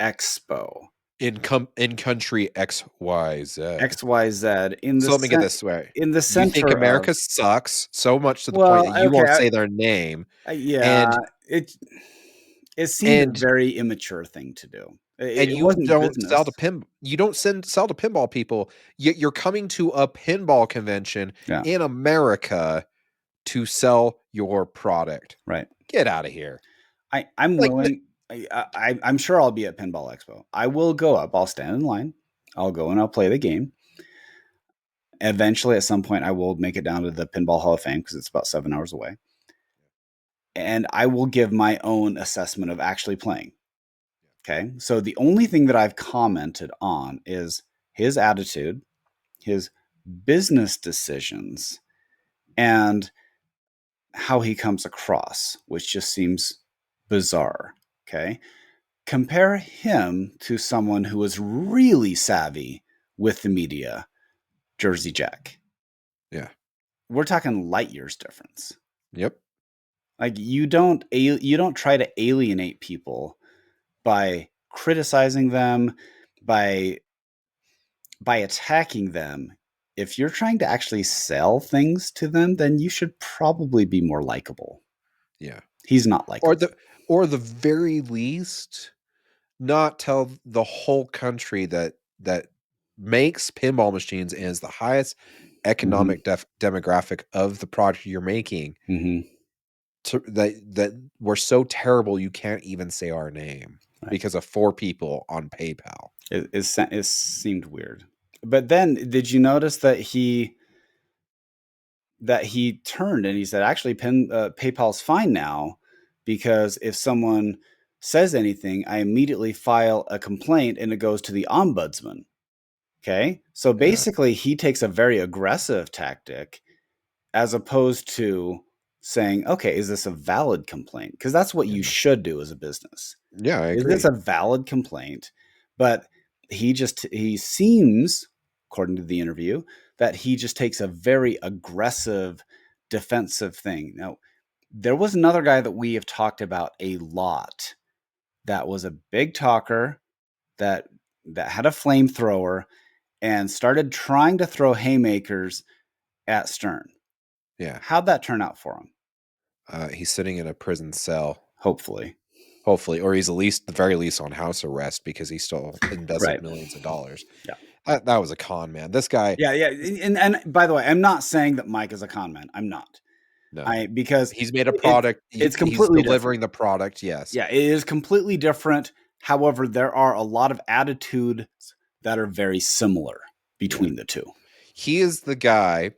expo. In country XYZ. XYZ So let me get this way. in the You think center of America sucks so much to the point well, that you okay, won't say their name, yeah, and it it seemed a and very immature thing to do. and It you wasn't don't business. sell to pinball people, yet you're coming to a pinball convention Yeah, in America to sell your product. right. Get out of here. I'm Like, willing. I'm sure I'll be at Pinball Expo. I will go up. I'll stand in line. I'll go and I'll play the game. Eventually, at some point, I will make it down to the Pinball Hall of Fame because it's about 7 hours away. And I will give my own assessment of actually playing. Okay. So the only thing that I've commented on is his attitude, his business decisions, and how he comes across, which just seems bizarre. Okay. Compare him to someone who is really savvy with the media, Jersey Jack. yeah. We're talking light years difference. Yep. Like you don't try to alienate people by criticizing them, by attacking them. If you're trying to actually sell things to them, then you should probably be more likable. Yeah. He's not Or likable. the very least, not tell the whole country that makes pinball machines and is the highest Mhm. economic demographic of the product you're making, Mhm. that we're so terrible you can't even say our name Right. because of 4 people on PayPal. It seemed weird. But then did you notice that he turned and he said, actually, PayPal's fine now because if someone says anything, I immediately file a complaint and it goes to the ombudsman. Okay. So Yeah. basically, he takes a very aggressive tactic as opposed to saying, okay, is this a valid complaint? Because that's what you Yeah. should do as a business. Yeah, I Is this agree. a valid complaint? But he seems, according to the interview, that he just takes a very aggressive defensive thing. Now, there was another guy that we have talked about a lot that was a big talker that had a flamethrower and started trying to throw haymakers at Stern. Yeah. How'd that turn out for him? He's sitting in a prison cell, Hopefully. hopefully, or he's at least the very least on house arrest because he still embezzled Right. millions of dollars. Yeah. That was a con man. This guy, Yeah, yeah. And by the way, I'm not saying that Mike is a con man. I'm not. no, Because he's made a it's product. it's He's completely different. delivering the product. Yes. Yeah, it is completely different. However, there are a lot of attitudes that are very similar Yeah. between the two. He is the guy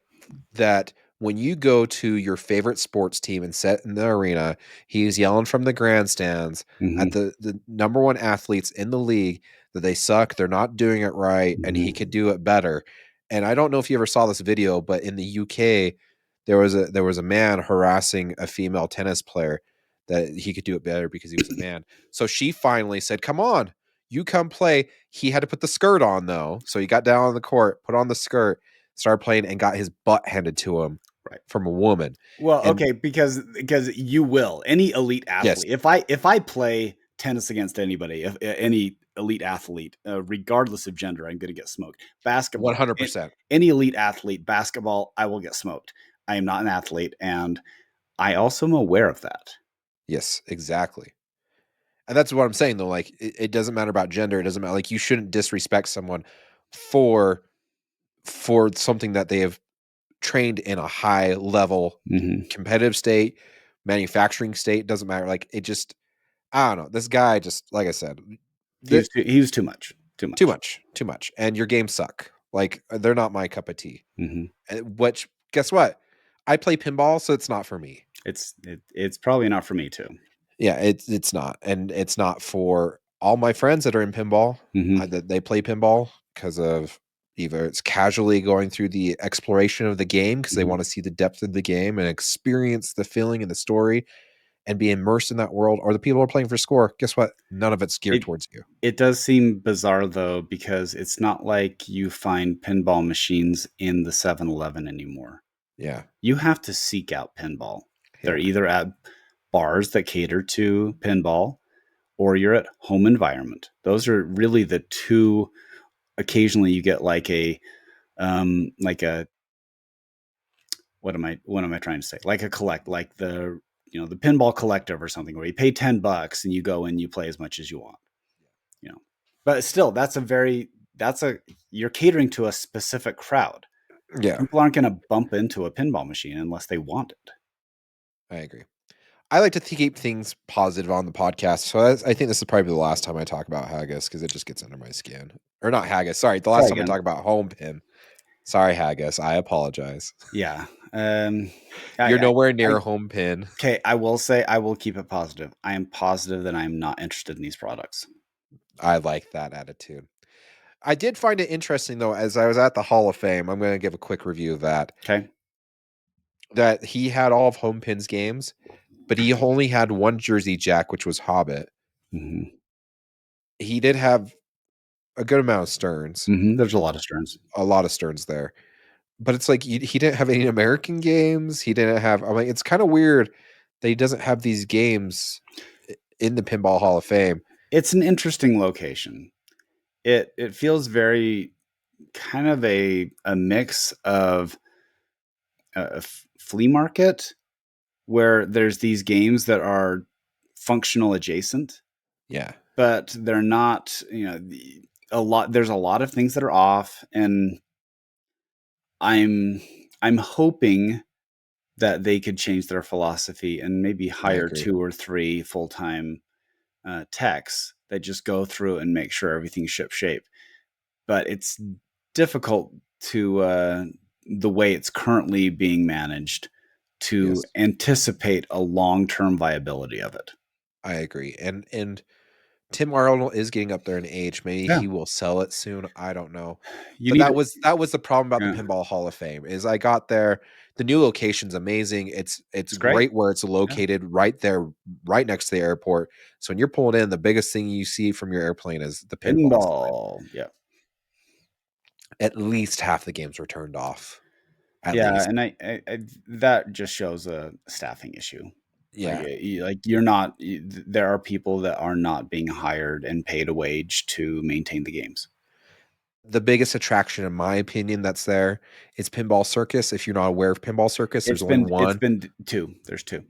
that when you go to your favorite sports team and sit in the arena, he's yelling from the grandstands at Mhm, the number one athletes in the league that they suck, they're not doing it right, and he could mhm, do it better. And I don't know if you ever saw this video, but in the UK, there was a man harassing a female tennis player that he could do it better because he was a man. So she finally said, "Come on, you come play." He had to put the skirt on though, so he got down on the court, put on the skirt, started playing, and got his butt handed to him right. from a woman. Well, And okay, because you will. Any elite yes, athlete. If I play tennis against anybody, if any elite athlete, regardless of gender, I'm going to get smoked. Basketball, 100%. any elite athlete, basketball, I will get smoked. I am not an athlete, and I also am aware of that. Yes, exactly. And that's what I'm saying though. Like it doesn't matter about gender. It doesn't matter. Like you shouldn't disrespect someone for something that they have trained in a high level Mhm. competitive state, manufacturing state. Doesn't matter. Like it just, I don't know. This guy just, like I said, the, He was too much. Too too much. much, too much. And your games suck. Like they're not my cup of tea. Mhm. Which, guess what? I play pinball, so it's not for me. It's probably not for me too. Yeah, it's not, and it's not for all my friends that are in pinball. Mhm. That they play pinball because of Either it's casually going through the exploration of the game because they Mhm. want to see the depth of the game and experience the feeling and the story and be immersed in that world, or the people who are playing for score. Guess what? None of it's geared It towards you. it does seem bizarre though, because it's not like you find pinball machines in the 7-Eleven anymore. Yeah. You have to seek out pinball. They're Yeah. either at bars that cater to pinball, or you're at home environment. Those are really the two. Occasionally you get like a what am I trying to say? Like a collect, like the pinball collective or something, where you pay $10 and you go and you play as much as you want. You know, but still, that's a you're catering to a specific crowd. Yeah. People aren't going to bump into a pinball machine unless they want it. I agree. I like to keep things positive on the podcast. So I think this is probably the last time I talk about haggis because it just gets under my skin. Or not haggis. Sorry. The last Try time I again. talk about home pin. Sorry, haggis. I apologize. Yeah. Um, You're nowhere I near home pin. okay. I will say I will keep it positive. I am positive that I am not interested in these products. I like that attitude. I did find it interesting though, as I was at the Hall of Fame. I'm going to give a quick review of that. Okay. That he had all of Home Pin's games, but he only had one Jersey Jack, which was Hobbit. Hmm. He did have a good amount of Stearns, There's a lot of Stearns. a lot of Stearns there. But it's like he didn't have any American games. He didn't have. I'm like, it's kind of weird that he doesn't have these games in the Pinball Hall of Fame. It's an interesting location. It feels very kind of a mix of a flea market where there's these games that are functional adjacent, Yeah, but they're not, there's a lot of things that are off, and I'm I'm hoping that they could change their philosophy and maybe I hire agree. 2 or 3 full-time techs that just go through and make sure everything's ship shape. But it's difficult to the way it's currently being managed to Yes, anticipate a long-term viability of it. I agree. And Tim Arnold is getting up there in age. Maybe Yeah, he will sell it soon. I don't know. you But need that was the problem about the yeah, Pinball Hall of Fame is I got there. The new location's amazing. It's it's great. great where it's Yeah. located right there, right next to the airport. So when you're pulling in, the biggest thing you see from your airplane is the pinball sign. Pinball. Yeah. At least half the games were turned off. At Yeah, least. and I that just shows a staffing issue. Like, Yeah. you're not there are people that are not being hired and paid a wage to maintain the games. The biggest attraction, in my opinion, that's there is Pinball Circus. If you're not aware of Pinball Circus, there's only It's one. been 2. There's 2.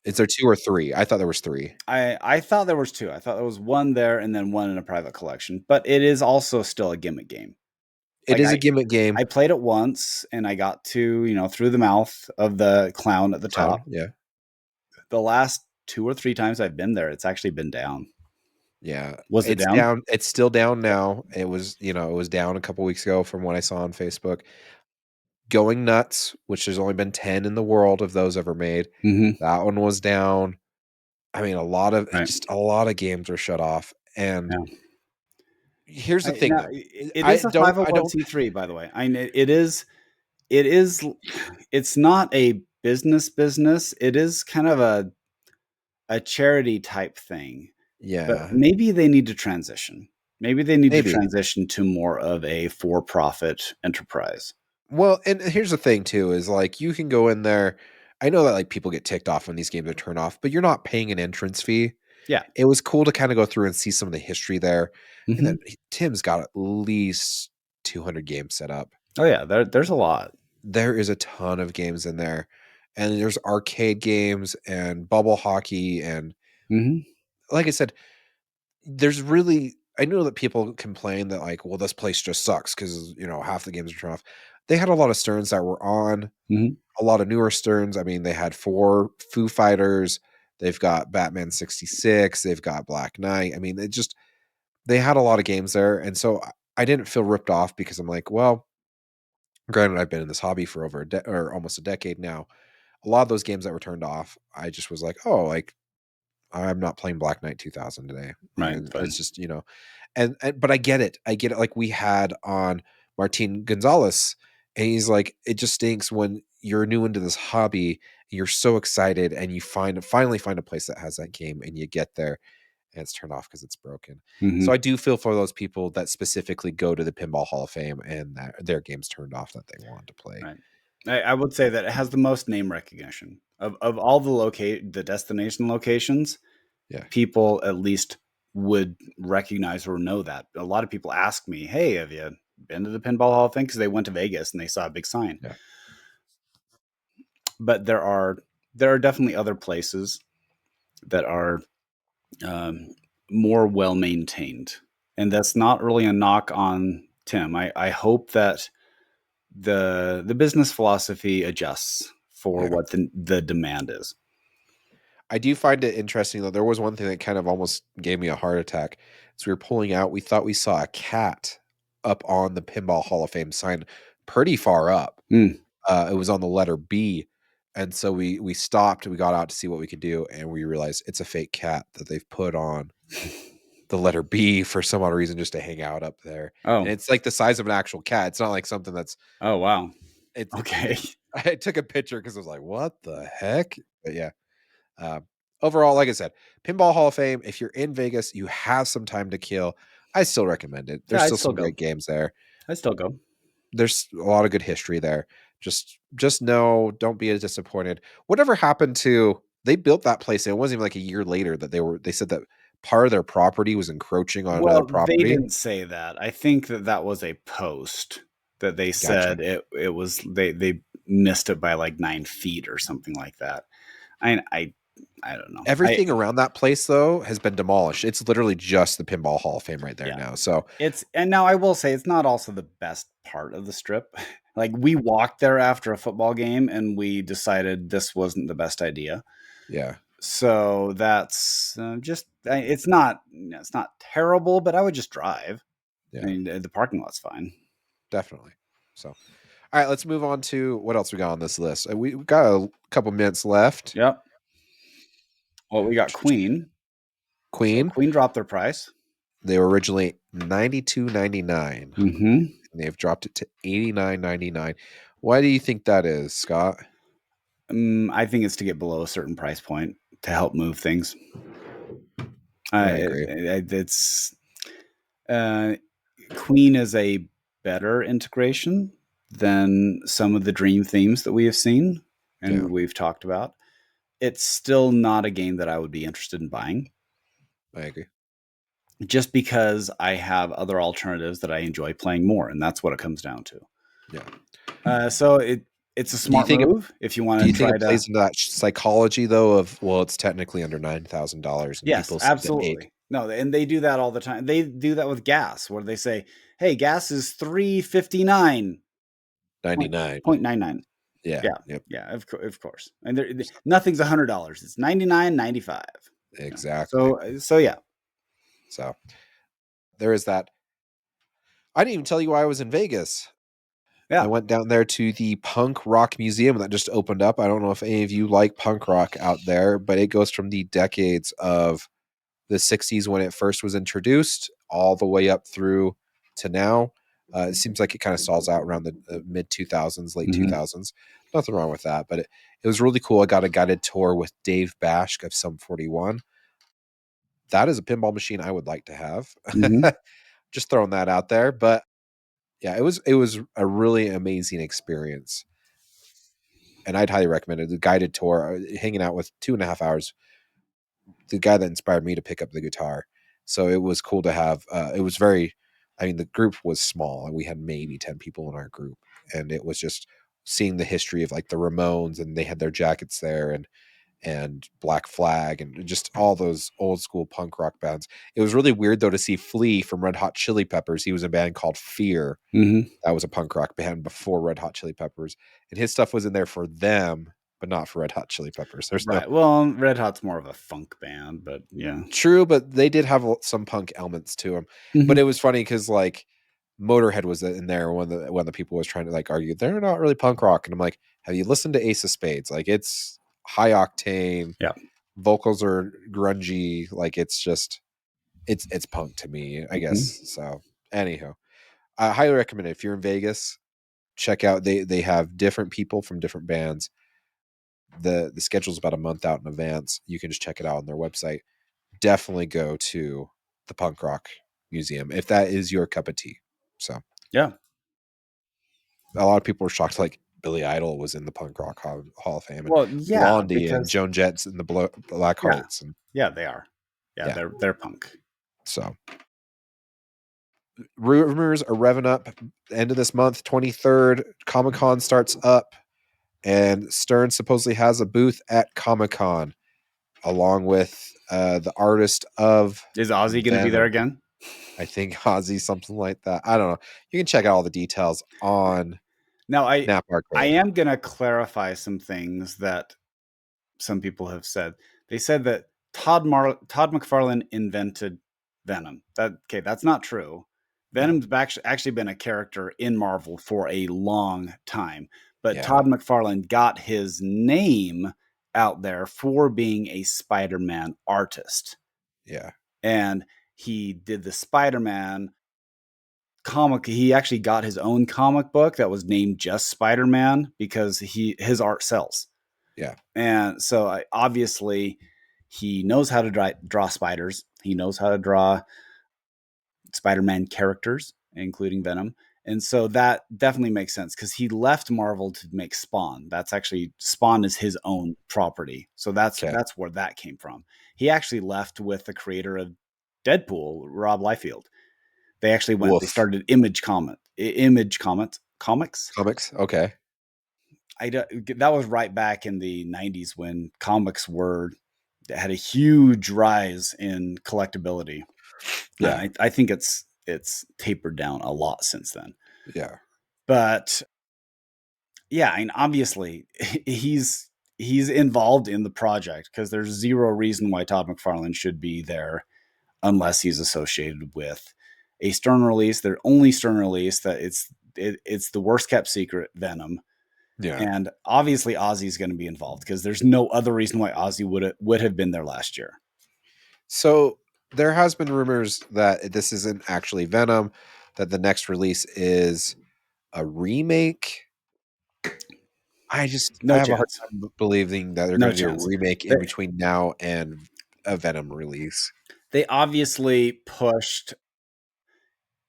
Is there two or three? I thought there was three. I thought there was 2. I thought there was one there and then one in a private collection, but it is also still a gimmick game. It Like, is a gimmick game. I played it once and I got to, through the mouth of the clown at the Clown, top. yeah. The last 2 or 3 times I've been there, it's actually been down. Yeah, Was it it's down? down. It's still down now. It was down a couple weeks ago from what I saw on Facebook. Going Nuts, which there's only been 10 in the world of those ever made. Mhm. That one was down. I mean, Right. just a lot of games are shut off. And Yeah. here's the I thing now though. it I is a don't I don't 501(c)(3), by the way. I mean, it is it's not a business. It is kind of a charity type thing, but yeah, maybe they need to transition. Maybe they need to maybe. transition to more of a for-profit enterprise. Well, and here's the thing too is like you can go in there. I know that like people get ticked off when these games are turned off, but you're not paying an entrance fee. Yeah. It was cool to kinda go through and see some of the history there, and Mhm. then Tim's got at least 200 games set up. Oh, yeah, there's a lot. There is a ton of games in there, and there's arcade games and bubble hockey, and Mhm. like I said, there's really I know that people complain that, like, "Well, this place just sucks because half the games are turned off." They had a lot of Sterns that were on, Mhm. a lot of newer Sterns. I mean, they had 4 Foo Fighters, they've got Batman '66, they've got Black Knight. I mean, they had a lot of games there, and so I didn't feel ripped off because I'm like, well, granted, I've been in this hobby for over or almost a decade now. A lot of those games that were turned off, I just was like, oh, like I'm not playing Black Knight 2000 today. Right, It's fine. just and but I get it. I get it. Like we had on Martin Gonzalez, and he's like, it just stinks when you're new into this hobby, and you're so excited, and you finally find a place that has that game, and you get there, and it's turned off because it's broken. Mm-hmm. So I do feel for those people that specifically go to the Pinball Hall of Fame and that their game's turned off that they want to play. Right. I would say that it has the most name recognition of all the destination locations. Yeah, People at least would recognize or know that. A lot of people ask me, "Hey, have you been to the Pinball Hall of Fame?" Because they went to Vegas and they saw a big sign. yeah. But there are definitely other places that are um, more well maintained, and that's not really a knock on Tim. I hope that the business philosophy adjusts for Yeah. what the demand is. I do find it interesting though. There was one thing that kind of almost gave me a heart attack. As we were pulling out, we thought we saw a cat up on the Pinball Hall of Fame sign, pretty far up. Mm. It was on the letter B, and so we stopped. We got out to see what we could do, and we realized it's a fake cat that they've put on the letter B for some odd reason, just to hang out up there. And Oh, it's like the size of an actual cat. It's not like something that's oh wow. Okay. it's. I took a picture because I was like, "What the heck?" But yeah. Um, Overall, like I said, Pinball Hall of Fame, if you're in Vegas, you have some time to kill. I still recommend it. Yeah, There's I'd still still some go. great games there. I'd still go. There's a lot of good history there. Just know, don't be as disappointed. Whatever happened to they built that place, and it wasn't even like a year later that they said that part of their property was encroaching on another Well, they property. didn't say that. I think that was a post that they Gotcha. said it was they missed it by like 9 feet or something like that. I don't know. Everything around that place though has been demolished. It's literally just the Pinball Hall of Fame right there Yeah. now. So And now I will say it's not also the best part of the strip. Like we walked there after a football game and we decided this wasn't the best idea. yeah, So that's it's not terrible, but I would just drive. I yeah, mean, the parking lot's fine. definitely. So all right, let's move on to what else we got on this list. We've got a couple minutes left. Yep. Well, we got Queen. So Queen, Queen dropped their price. they were originally $92.99, Mm-hmm. and they've dropped it to $89.99. Why do you think that is, Scott? I think it's to get below a certain price point to help move things. I agree. It's Queen is a better integration than some of the Dream themes that we have seen Yeah, and we've talked about. It's still not a game that I would be interested in buying, I agree. just because I have other alternatives that I enjoy playing more, and that's what it comes down to. So it's a Do you smart think it? move if you want Do to you think try it to. plays into that psychology though? Of well, it's technically under $9,000, and Yes, people see the egg absolutely. No, and they do that all the time. They do that with gas, where they say, "Hey, gas is 359 point 99. point 99." Yeah. Yeah, Yep. yeah, of course. And nothing's $100. It's 99.95. Exactly. So yeah, So there is that. I didn't even tell you why I was in Vegas. I yeah. went down there to the Punk Rock Museum that just opened up. I don't know if any of you like punk rock out there, but it goes from the decades of the 60s when it first was introduced all the way up through to now. It seems like it kind of stalls out around the mid 2000s, late Hmm. 2000s. Nothing wrong with that, but it was really cool. I got a guided tour with Dave Bashk of Sum 41. That is a pinball machine I would like to have. Hmm. Just throwing that out there, but yeah, it was a really amazing experience, and I'd highly recommend it. The guided tour, hanging out with 2.5 hours, the guy that inspired me to pick up the guitar. So it was cool to have. It was very. I mean, the group was small, and we had maybe 10 people in our group, and it was just seeing the history of like the Ramones, and they had their jackets there, and Black Flag, and just all those old school punk rock bands. It was really weird though to see Flea from Red Hot Chili Peppers. He was in a band called Fear. Hmm. That was a punk rock band before Red Hot Chili Peppers, and his stuff was in there for them, but not for Red Hot Chili Peppers. There's no Right. Well, Red Hot's more of a funk band, but yeah. true, but they did have some punk elements to them. But Hmm. it was funny because like Motorhead was in there when the people was trying to like argue they're not really punk rock, and I'm like, have you listened to Ace of Spades? Like it's high octane, Yeah. vocals are grungy, like it's just it's punk to me, I Hmm. guess. So anyhow, I highly recommend it. If you're in Vegas, check out, they have different people from different bands. The schedule's about a month out in advance. You can just check it out on their website. Definitely go to the punk rock museum if that is your cup of tea. So Yeah. a lot of people were shocked, like Billy Idol was in the punk rock hall of fame, and Well, yeah, Blondie and because Joan Jett and the Black yeah, Hearts, and yeah, they are. Yeah, yeah. they're punk. So rumors are revving up. End of this month, 23rd, Comic Con starts up, and Stern supposedly has a booth at Comic Con along with the artist of Is Ozzy going to be there Venom. again? I think Ozzy, something like that. I don't know. You can check out all the details on Now, Nap I Arcade. am going to clarify some things that some people have said. They said that Todd McFarlane invented Venom. That's not true. No. Venom's actually been a character in Marvel for a long time, but Yeah. Todd McFarlane got his name out there for being a Spider-Man artist. Yeah. And he did the Spider-Man comic. He actually got his own comic book that was named just Spider-Man because his art sells. Yeah. And so obviously he knows how to draw spiders. He knows how to draw Spider-Man characters, including Venom. And so that definitely makes sense because he left Marvel to make Spawn. That's actually Spawn is his own property. So Okay. that's where that came from. He actually left with the creator of Deadpool, Rob Liefeld. They Wolf started Image Comics. Comics. Okay. That was right back in the 90s when comics had a huge rise in collectability. Yeah. I think it's tapered down a lot since then. Yeah. But yeah, I mean, obviously he's involved in the project because there's zero reason why Todd McFarlane should be there unless he's associated with a Stern release. Their only Stern release that it's the worst kept secret, Venom. Yeah. And obviously Ozzy's going to be involved because there's no other reason why Ozzy would have been there last year. So there has been rumors that this isn't actually Venom, that the next release is a remake. I No have a hard chance. time believing that they're No going to do a chance. remake They, in between now and a Venom release. they obviously pushed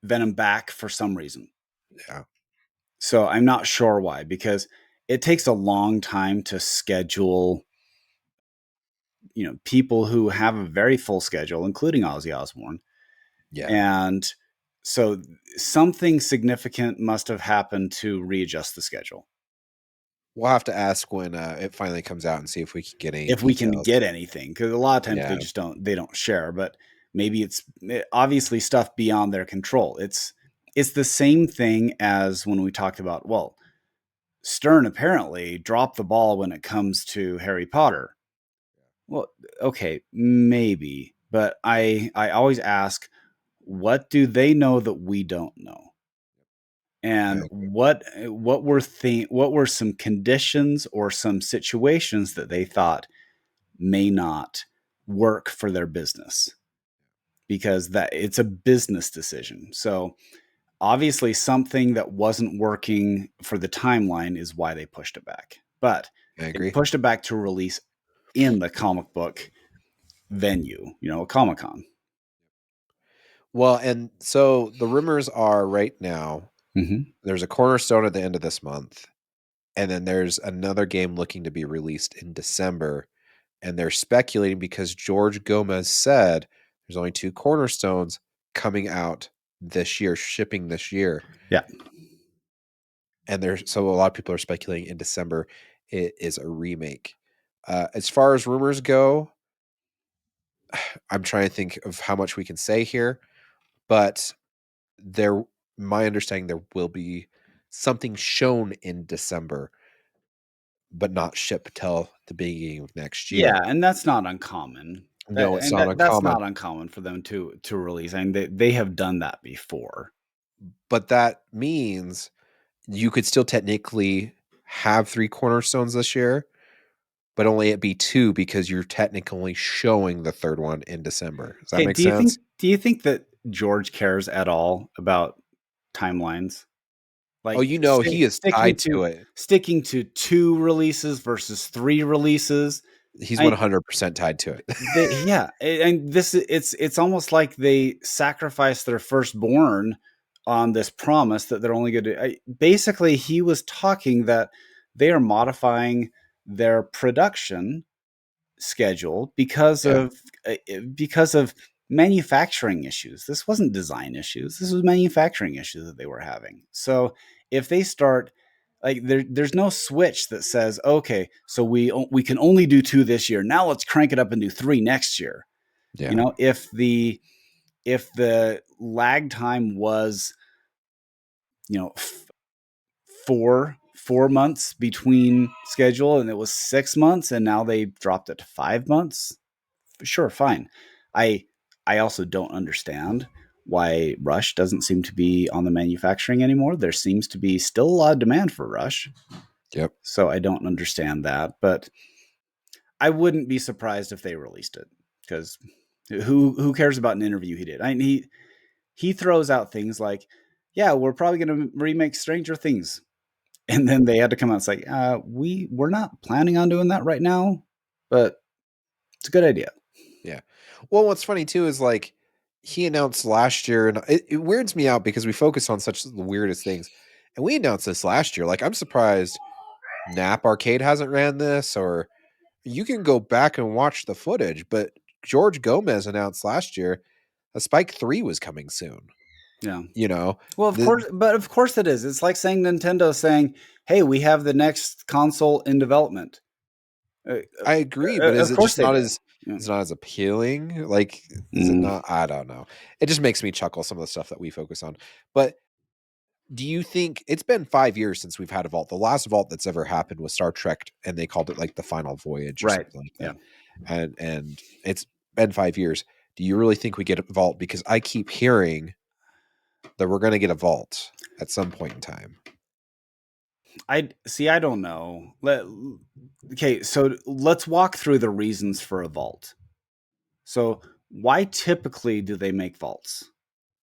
Venom back for some reason. Yeah. So I'm not sure why, because it takes a long time to schedule, people who have a very full schedule, including Ozzy Osbourne. Yeah. And so something significant must have happened to readjust the schedule. We'll have to ask when it finally comes out and see if we can get any If we can details. get anything, because a lot of times Yeah. they don't share, but maybe obviously stuff beyond their control. It's the same thing as when we talked about, well, Stern apparently dropped the ball when it comes to Harry Potter. Well, okay, maybe, but I always ask, what do they know that we don't know? I And agree. what were some conditions or some situations that they thought may not work for their business, because that it's a business decision. So obviously something that wasn't working for the timeline is why they pushed it back. But I they agree. pushed it back to release in the comic book venue, a Comic Con. Well, and so the rumors are right now Mm-hmm. there's a cornerstone at the end of this month, and then there's another game looking to be released in December. And they're speculating because George Gomez said there's only two cornerstones coming out this year, shipping this year. Yeah. And there's so a lot of people are speculating in December it is a remake. As far as rumors go, I'm trying to think of how much we can say here, but there, my understanding, there will be something shown in December, but not shipped till the beginning of next Yeah, year. and that's not uncommon. No, it's not That's uncommon, not uncommon for them to release. I mean, they have done that before. but that means you could still technically have three cornerstones this year, but only it be two because you're technically showing the third one in December. Does that Okay, make sense? do you think that George cares at all about timelines. Oh, Like you know, he is tied to it. sticking to 2 releases versus 3 releases. He's I 100% tied to it. yeah, and it's almost like they sacrificed their firstborn on this promise that they're only going to. Basically, he was talking that they are modifying their production schedule Yeah, because of manufacturing issues. This wasn't design issues. This was manufacturing issues that they were having. So if they start like there's no switch that says, okay, so we can only do 2 this year. Now let's crank it up and do 3 next year. You yeah, know, if the lag time was, you know, 4 months between schedule and it was 6 months and now they dropped it to 5 months, sure, fine. I I also don't understand why Rush doesn't seem to be on the manufacturing anymore. There seems to be still a lot of demand for Rush, yep, so I don't understand that. But I wouldn't be surprised if they released it because who cares about an interview he did? I mean, he throws out things like, "Yeah, we're probably going to remake Stranger Things," and then they had to come out and say, we're not planning on doing that right now, but it's a good idea." yeah. Well, what's funny too is like he announced last year, and it weirds me out because we focus on such the weirdest things, and we announced this last year. Like, I'm surprised Nap Arcade hasn't ran this, or you can go back and watch the footage. But George Gomez announced last year a Spike 3 was coming soon. Yeah. You know, Well, the of course it is. It's like saying Nintendo saying, "Hey, we have the next console in development." Uh, I agree, but is of it course just they not do. as Yeah. it's not as appealing? Like, is it Mm, not? I don't know. It just makes me chuckle some of the stuff that we focus on. But do you think it's been 5 years since we've had a vault? The last vault that's ever happened was Star Trek, and they called it like the Final Voyage or right. something like Yeah. that. And it's been 5 years. Do you really think we get a vault? Because I keep hearing that we're going to get a vault at some point in time. I see. I don't know. Okay, so let's walk through the reasons for a vault. So, why typically do they make vaults?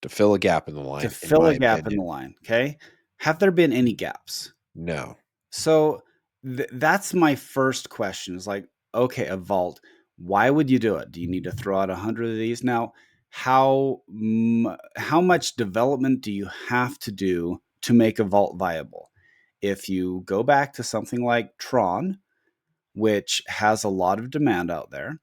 To fill a gap in the To line, in fill my a gap in the opinion. line. Okay. Have there been any gaps? No, So that's my first question is like, okay, a vault. Why would you do it? Do you need to throw out 100 of these? Now, how much development do you have to do to make a vault viable? If you go back to something like Tron, which has a lot of demand out there,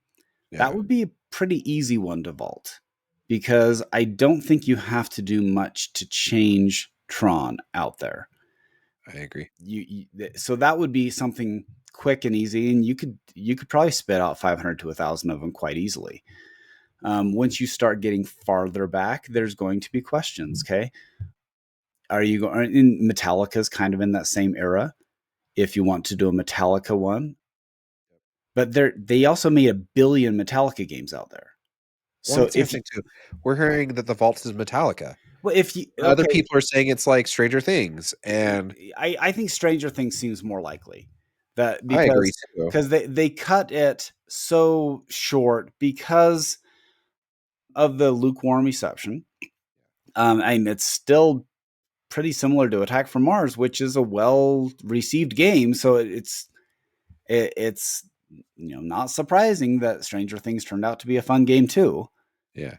that yeah, would be a pretty easy one to vault because I don't think you have to do much to change Tron out there. I agree. So that would be something quick and easy, and you could probably spit out 500 to 1,000 of them quite easily. Once you start getting farther back, there's going to be questions. Okay, are you going? In Metallica's kind of in that same era. If you want to do a Metallica one, but they also made a billion Metallica games out there. Well, So that's the other if you, thing too. We're hearing that the vault is Metallica. well, if you Other okay, people are saying it's like Stranger Things, and I think Stranger Things seems more likely that I agree too. because they cut it so short because of the lukewarm reception. And it's still pretty similar to Attack from Mars, which is a well received game. So it's not surprising that Stranger Things turned out to be a fun game too. Yeah.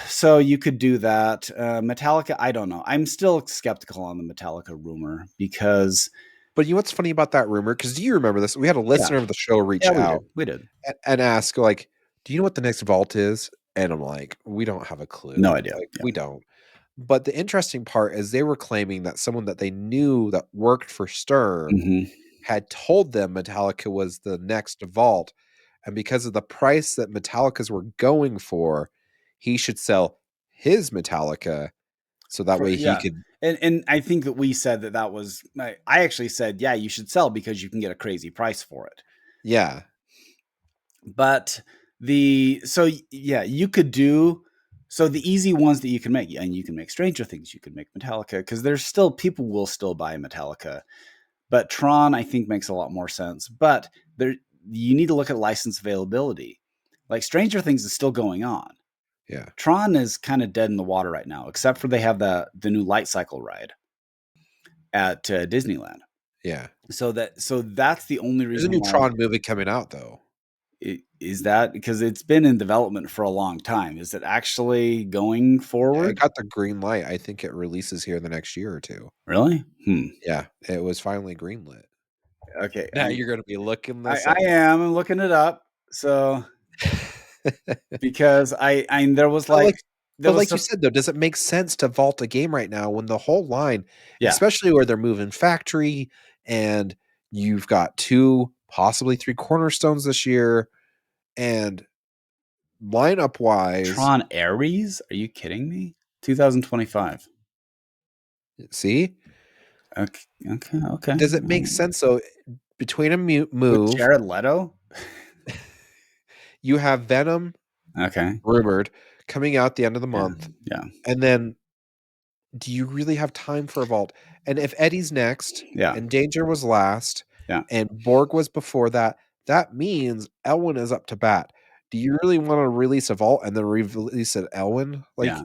So you could do that. Metallica, I don't know. I'm still skeptical on the Metallica rumor because But you know what's funny about that rumor? Because do you remember this? We had a yeah, listener of the show reach yeah, we did, out we did. and ask, like, "Do you know what the next vault is?" And I'm like, "We don't have a No clue. idea. Like, Yeah. we don't." But the interesting part is they were claiming that someone that they knew that worked for Stern Hmm. had told them Metallica was the next vault, and because of the price that Metallicas were going for, he should sell his Metallica so that For way he yeah, could. and I think that we said that was I actually said, yeah, you should sell because you can get a crazy price for it. Yeah, But yeah, you could do so the easy ones that you can make, and you can make Stranger Things, you could make Metallica because there's still people will still buy Metallica. But Tron, I think, makes a lot more sense. But there, you need to look at license availability. Like Stranger Things is still going on. Yeah. Tron is kind of dead in the water right now, except for they have the new light cycle ride at Disneyland. Yeah. So that's the only There's a reason new why. Tron movie coming out though. Is that because it's been in development for a long time? Is it actually going Yeah, it forward? got the green light. I think it releases here in the next year or two. Really? Yeah, it was finally greenlit. Okay. Now you're gonna be looking this I up. am. I'm looking it up. So because I there was But like like there but was like you some. said though, does it make sense to vault a game right now when the whole line, Yeah. especially where they're moving factory and you've got 2, possibly 3 cornerstones this year, and lineup wise, Tron Ares? Are you kidding me? 2025. see? Okay. Okay. Okay. Does it make sense though between a With move, Jared Leto? you have Venom Okay. rumored coming out the end of the Yeah. month, Yeah. and then do you really have time for a vault? And if Eddie's next Yeah. and Danger was last Yeah. and Borg was before that, that means Elwyn is up to bat. Do you really want to release a vault and then release an Elwyn? Like Yeah.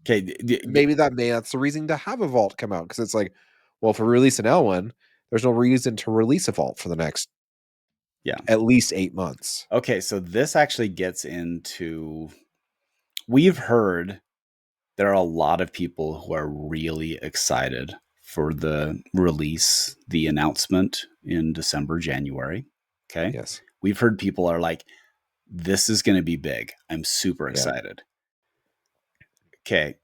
Okay. maybe that's the reason to have a vault come out because it's like, well, if we release an Elwyn, there's no reason to release a vault for the next Yeah. at least 8 months. Okay. So this actually gets into. We've heard there are a lot of people who are really excited for the release, the announcement in December, January. Okay. Yes. We've heard people are like, this is going to be big. I'm super Yeah. excited. Okay.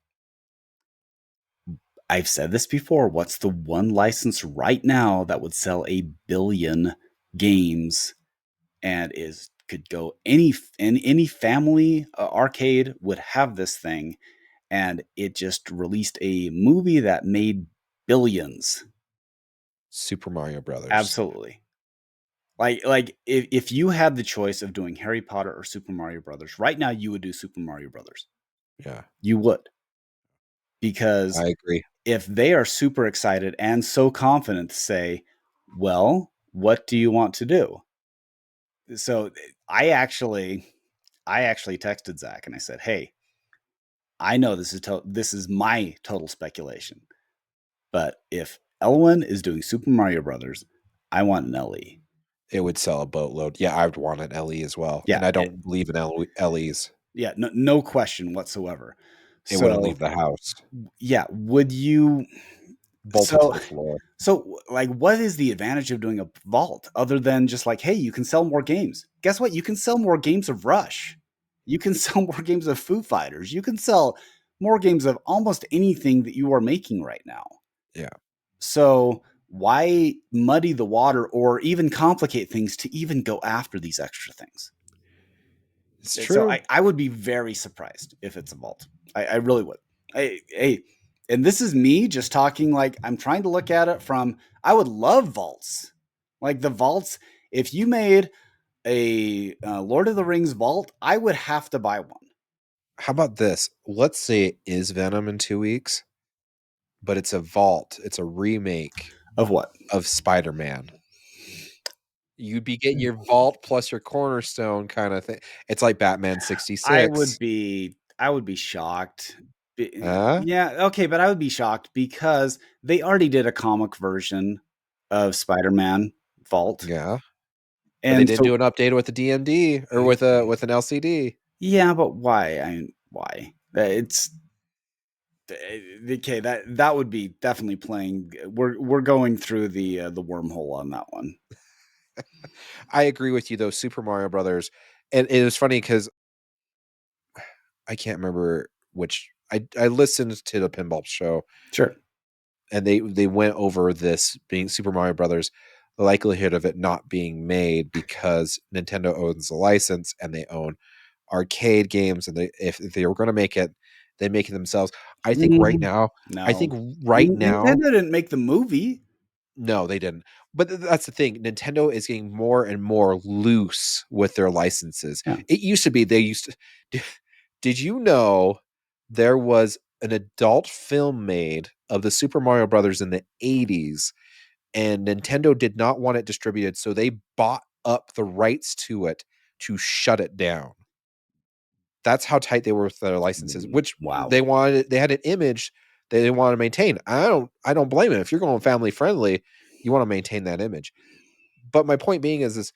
I've said this before. What's the one license right now that would sell 1 billion games and could go any family arcade would have this thing, and it just released a movie that made billions. Super Mario Brothers. Absolutely. Like if you had the choice of doing Harry Potter or Super Mario Brothers right now, you would do Super Mario Brothers. Yeah. You would, because I agree. if they are super excited and so confident to say, well, what do you want to do? So I actually texted Zach and I said, hey, I know this is my total speculation, but if Elwyn is doing Super Mario Brothers, I want an LE. It would sell a boatload. Yeah, I would want an LE as well, Yeah, and I don't believe in LEs. yeah, no question whatsoever. It wouldn't So leave the house. yeah, would you? Bolted to So the floor. So, like, what is the advantage of doing a vault other than just like, hey, you can sell more games? Guess what? You can sell more games of Rush. You can sell more games of Foo Fighters. You can sell more games of almost anything that you are making right now. Yeah. So, why muddy the water or even complicate things to even go after these extra things? It's So, true. I would be very surprised if it's a vault. I really would. Hey, and this is me just talking like I'm trying to look at it from. I would love vaults, like the vaults. If you made a Lord of the Rings vault, I would have to buy one. How about this? Let's say it is Venom in 2 weeks, but it's a vault. It's a remake Of what? of Spider-Man. You'd be getting your vault plus your cornerstone kinda thing. It's like Batman I would 66. be shocked. Huh? Yeah, okay, but I would be shocked because they already did a comic version of Spider-Man Vault, Yeah. But they and didn't so do an update with a DMD or with an LCD. yeah, but why? Why? It's okay. That would be definitely playing. We're going through the wormhole on that one. I agree with you though, Super Mario Brothers, and it was funny because I can't remember which I listened to the Pinball show, Sure. and they went over this being Super Mario Brothers, the likelihood of it not being made because Nintendo owns the license and they own arcade games, and if they were gonna make it, they make it themselves. I think right Mm, now I no, think right now Nintendo didn't make the movie. no, they didn't. But that's the thing. Nintendo is getting more and more loose with their licenses. Yeah. It used to be they used to. Did you know there was an adult film made of the Super Mario Brothers in the 80s, and Nintendo did not want it distributed, so they bought up the rights to it to shut it down. That's how tight they were with their licenses, which Wow. they had an image that they want to maintain. I don't blame it. If you're going family friendly, you want to maintain that image. But my point being is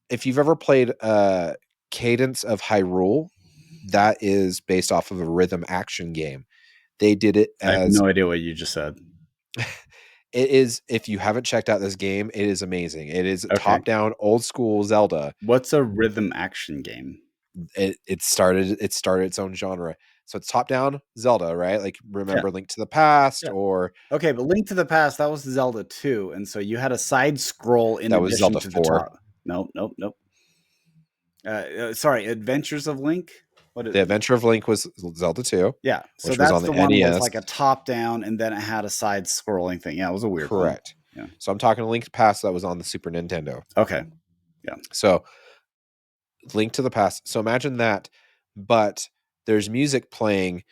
if you've ever played Cadence of Hyrule, that is based off of a rhythm action game. They did it I have as no idea what you just said. it is. If you haven't checked out this game, it is amazing. It is Okay. top down old school Zelda. What's a rhythm action game? It started its own genre. So it's top down Zelda, right? Like Yeah. remember Link to the Past, Yeah. or Okay, but Link to the Past, that was Zelda 2, and so you had a side scroll in that was addition Zelda to the 4. top. Nope, nope, nope. Sorry, Adventures of Link. What? The Adventure of Link was Zelda 2, Yeah, so which was that's on the the one where it's NES. like a top down, and then it had a side scrolling thing. Yeah, it was a weird one. Correct. Yeah. So I'm talking Link to the Past that was on the Super Nintendo. Okay. Yeah. So Link to the Past. So imagine that, but there's music playing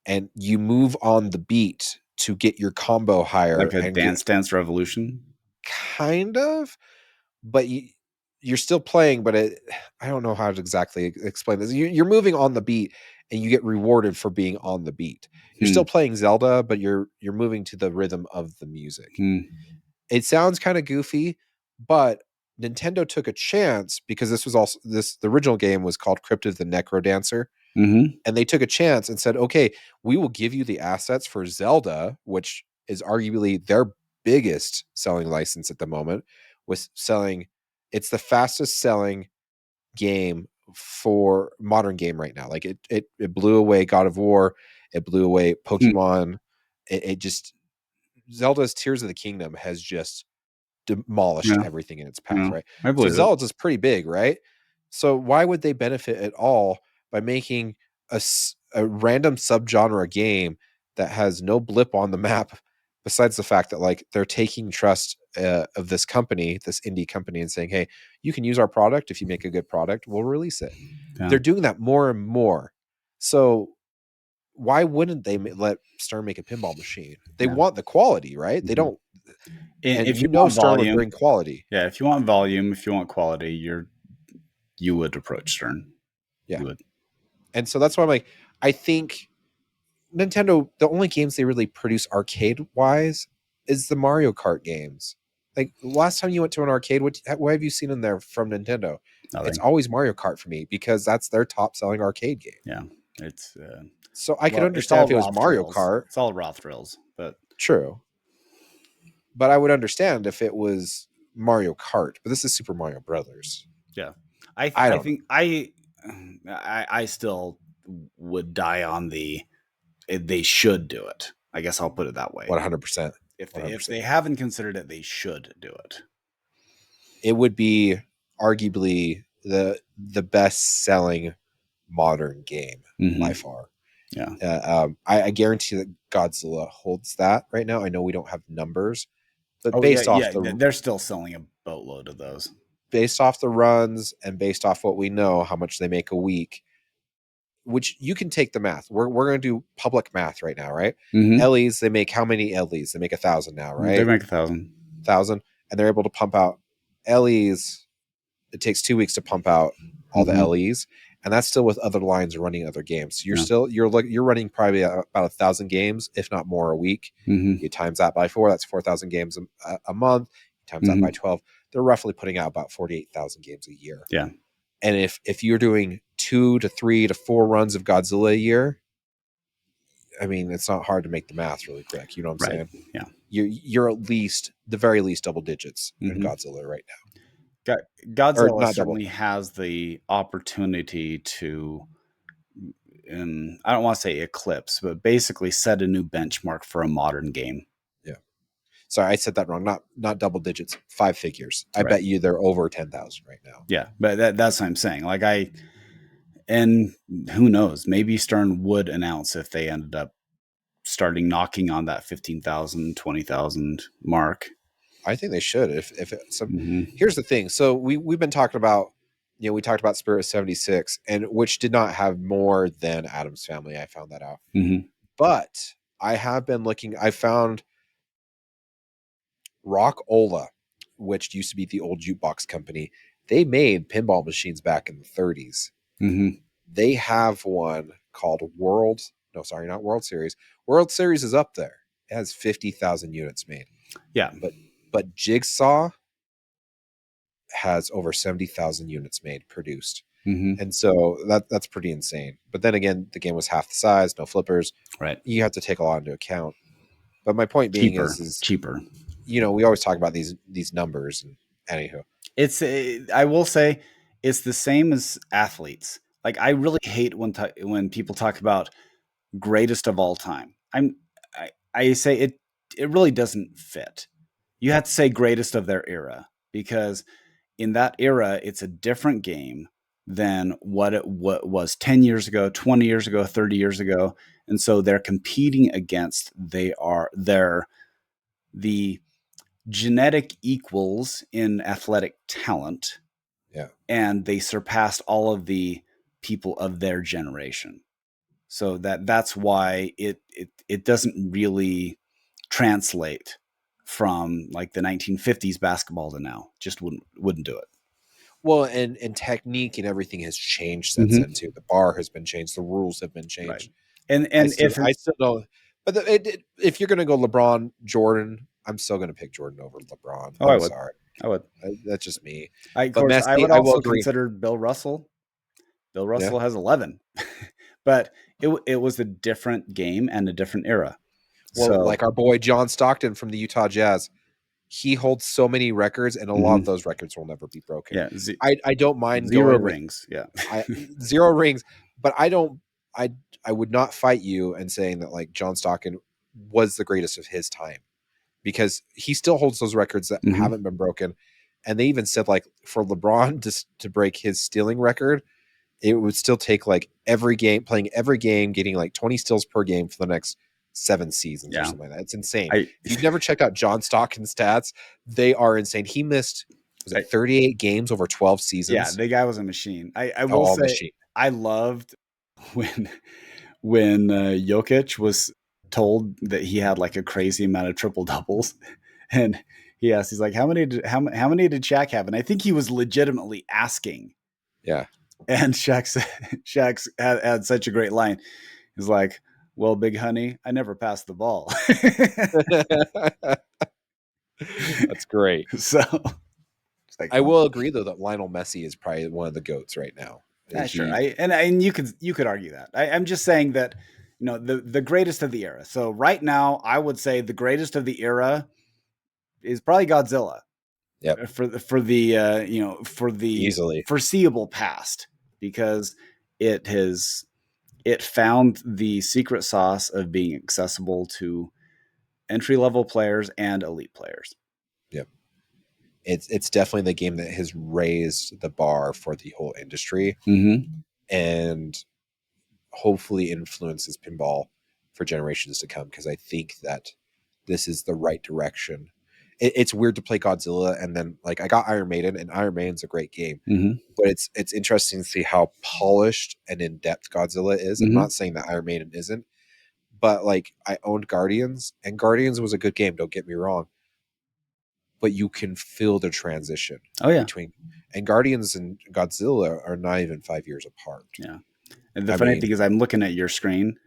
and you move on the beat to get your combo higher Like a and get Dance Dance Revolution. kind of, but you're still playing, but I don't know how to exactly explain this. You're moving on the beat and you get rewarded for being on the beat. You're Hmm. still playing Zelda, but you're moving to the rhythm of the music. Hmm. It sounds kind of goofy, but Nintendo took a chance because this was also the original game was called Crypt of the Necro Dancer, Mm-hmm. and they took a chance and said, "Okay, we will give you the assets for Zelda, which is arguably their biggest selling license at the moment, with selling it's the fastest selling game for modern game right now. Like it blew away God of War, it blew away Pokemon. It just Zelda's Tears of the Kingdom has just demolished Yeah. everything in its path, Yeah. right? I So believe it. Zelda's pretty big, right? So why would they benefit at all by making a random subgenre game that has no blip on the map, besides the fact that like they're taking trust of this company, this indie company, and saying, "Hey, you can use our product if you make a good product. We'll release it." Yeah. They're doing that more and more. So why wouldn't they let Stern make a pinball machine? They Yeah. want the quality, right? They Mhm. don't, and If you you know want Stern would volume, bring quality. yeah, if you want volume, if you want quality, you would approach Stern. Yeah. You would. And so that's why I'm like, I think Nintendo, the only games they really produce arcade wise is the Mario Kart games. Like last time you went to an arcade, what have you seen in there from Nintendo? It's Nothing. always Mario Kart for me because that's their top selling arcade game. Yeah. It's So I could well, it's understand all if it was raw Mario thrills. Kart, It's all raw thrills, but true. But I would understand if it was Mario Kart. But this is Super Mario Brothers. yeah. I I don't know. think I still would die on the they should do it. I guess I'll put it that way. 100%. If 100%. they haven't considered it, they should do it. It would be arguably the best selling modern game by Mm-hmm. far. Yeah. I guarantee that Godzilla holds that right now. I know we don't have numbers, but Oh yeah, yeah. They're still selling a boatload of those. based off the runs and based off what we know, how much they make a week, which you can take the math. We're going to do public math right now, right? Mm-hmm. Ellie's, they make how many Ellie's? They make 1,000 now, They right? make 1,000. 1,000, and they're able to pump out Ellie's. It takes 2 weeks to pump out all the Mm-hmm. LEs, and that's still with other lines running other games. So Yeah. you're running probably about 1,000 games, if not more, a week. Mm-hmm. You times that by 4, that's 4,000 games a month. You times that by Mm-hmm. 12, they're roughly putting out about 48,000 games a year. Yeah. And if you're doing 2 to 3 to 4 runs of Godzilla a year, I mean, it's not hard to make the math really quick. You know what I'm Right. saying? Yeah. You're at least the very least double digits in Mm-hmm. Godzilla right now, or Godzilla not double. certainly has the opportunity to, I don't want to say eclipse, but basically set a new benchmark for a modern game. Yeah. Sorry, I said that wrong. Not double digits, 5 figures. I Right. bet you they're over 10,000 right now. Yeah, but that's what I'm saying. Like and who knows? Maybe Stern would announce if they ended up starting knocking on that 15,000, 20,000 mark. I think they should. If some, Mm-hmm. here's the thing. So we've been talking about, we talked about Spirit 76, and which did not have more than Adam's Family. I found that out, Mm-hmm. but I have been looking. I found Rock Ola, which used to be the old jukebox company. They made pinball machines back in the 30s. Mm-hmm. They have one called World. No, sorry, not World Series. World Series is up there. It has 50,000 units made. Yeah. But Jigsaw has over 70,000 units made produced. Mm-hmm. And so that's pretty insane. But then again, the game was half the size, no flippers. Right. You have to take a lot into account. But my point being Cheaper. is Cheaper. we always talk about these numbers and anywho. It's I will say it's the same as athletes. Like I really hate when people talk about greatest of all time. I say it really doesn't fit. You have to say greatest of their era because in that era it's a different game than what was 10 years ago, 20 years ago, 30 years ago. And so they're competing against they're the genetic equals in athletic talent, Yeah. and they surpassed all of the people of their generation. So that's why it doesn't really translate from like the 1950s basketball to now. Just wouldn't do it. Well, and technique and everything has changed since then Mm-hmm. too. The bar has been changed, the rules have been Right. changed. And if I still don't. But if you're going to go LeBron, Jordan, I'm still going to pick Jordan over LeBron. oh, I'm sorry. I would. That's just me. Of But course, I Messi, would I will also agree. consider Bill Russell. Bill Yeah. Russell has 11, but it was a different game and a different era. Well, So like our boy John Stockton from the Utah Jazz, he holds so many records, and a lot of mhm. those records will never be broken. Yeah, I don't mind zero going with rings. Yeah. I 0 rings, but I don't. I would not fight you and saying that like John Stockton was the greatest of his time because he still holds those records that hmm haven't been broken. And they even said like for LeBron to break his stealing record, it would still take like playing every game, getting like 20 steals per game for the next 7 seasons or Yeah. something like that. It's insane. I, If you've never checked out John Stockton's stats, they are insane. He missed, was I it 38 games over 12 yeah, seasons? the guy was a machine. I will Oh, say machine. I loved when when Jokic was told that he had like a crazy amount of triple doubles, and he's like, how many did Shaq have? And I think he was legitimately asking. Yeah. And Shaq had such a great line. He's like, "Well, big honey, I never passed the ball." That's great. So it's like, I will agree though that Lionel Messi is probably one of the goats right now. yeah, sure. He, And you could argue that. I'm just saying that the greatest of the era. So right now, I would say the greatest of the era is probably Godzilla yep, for the for the easily. foreseeable past because it has it found the secret sauce of being accessible to entry level players and elite players. Yep. It's definitely the game that has raised the bar for the whole industry Mm-hmm. and hopefully influences pinball for generations to come because I think that this is the right direction. It's weird to play Godzilla and then like I got Iron Maiden and Iron Maiden's a great game, Mm-hmm. but it's interesting to see how polished and in depth Godzilla is. I'm Mm-hmm. not saying that Iron Maiden isn't, but like I owned Guardians and Guardians was a good game. Don't get me wrong, but you can feel the transition Oh yeah, between and Guardians and Godzilla are not even 5 years apart. yeah. And the I funny mean, thing is, I'm looking at your screen,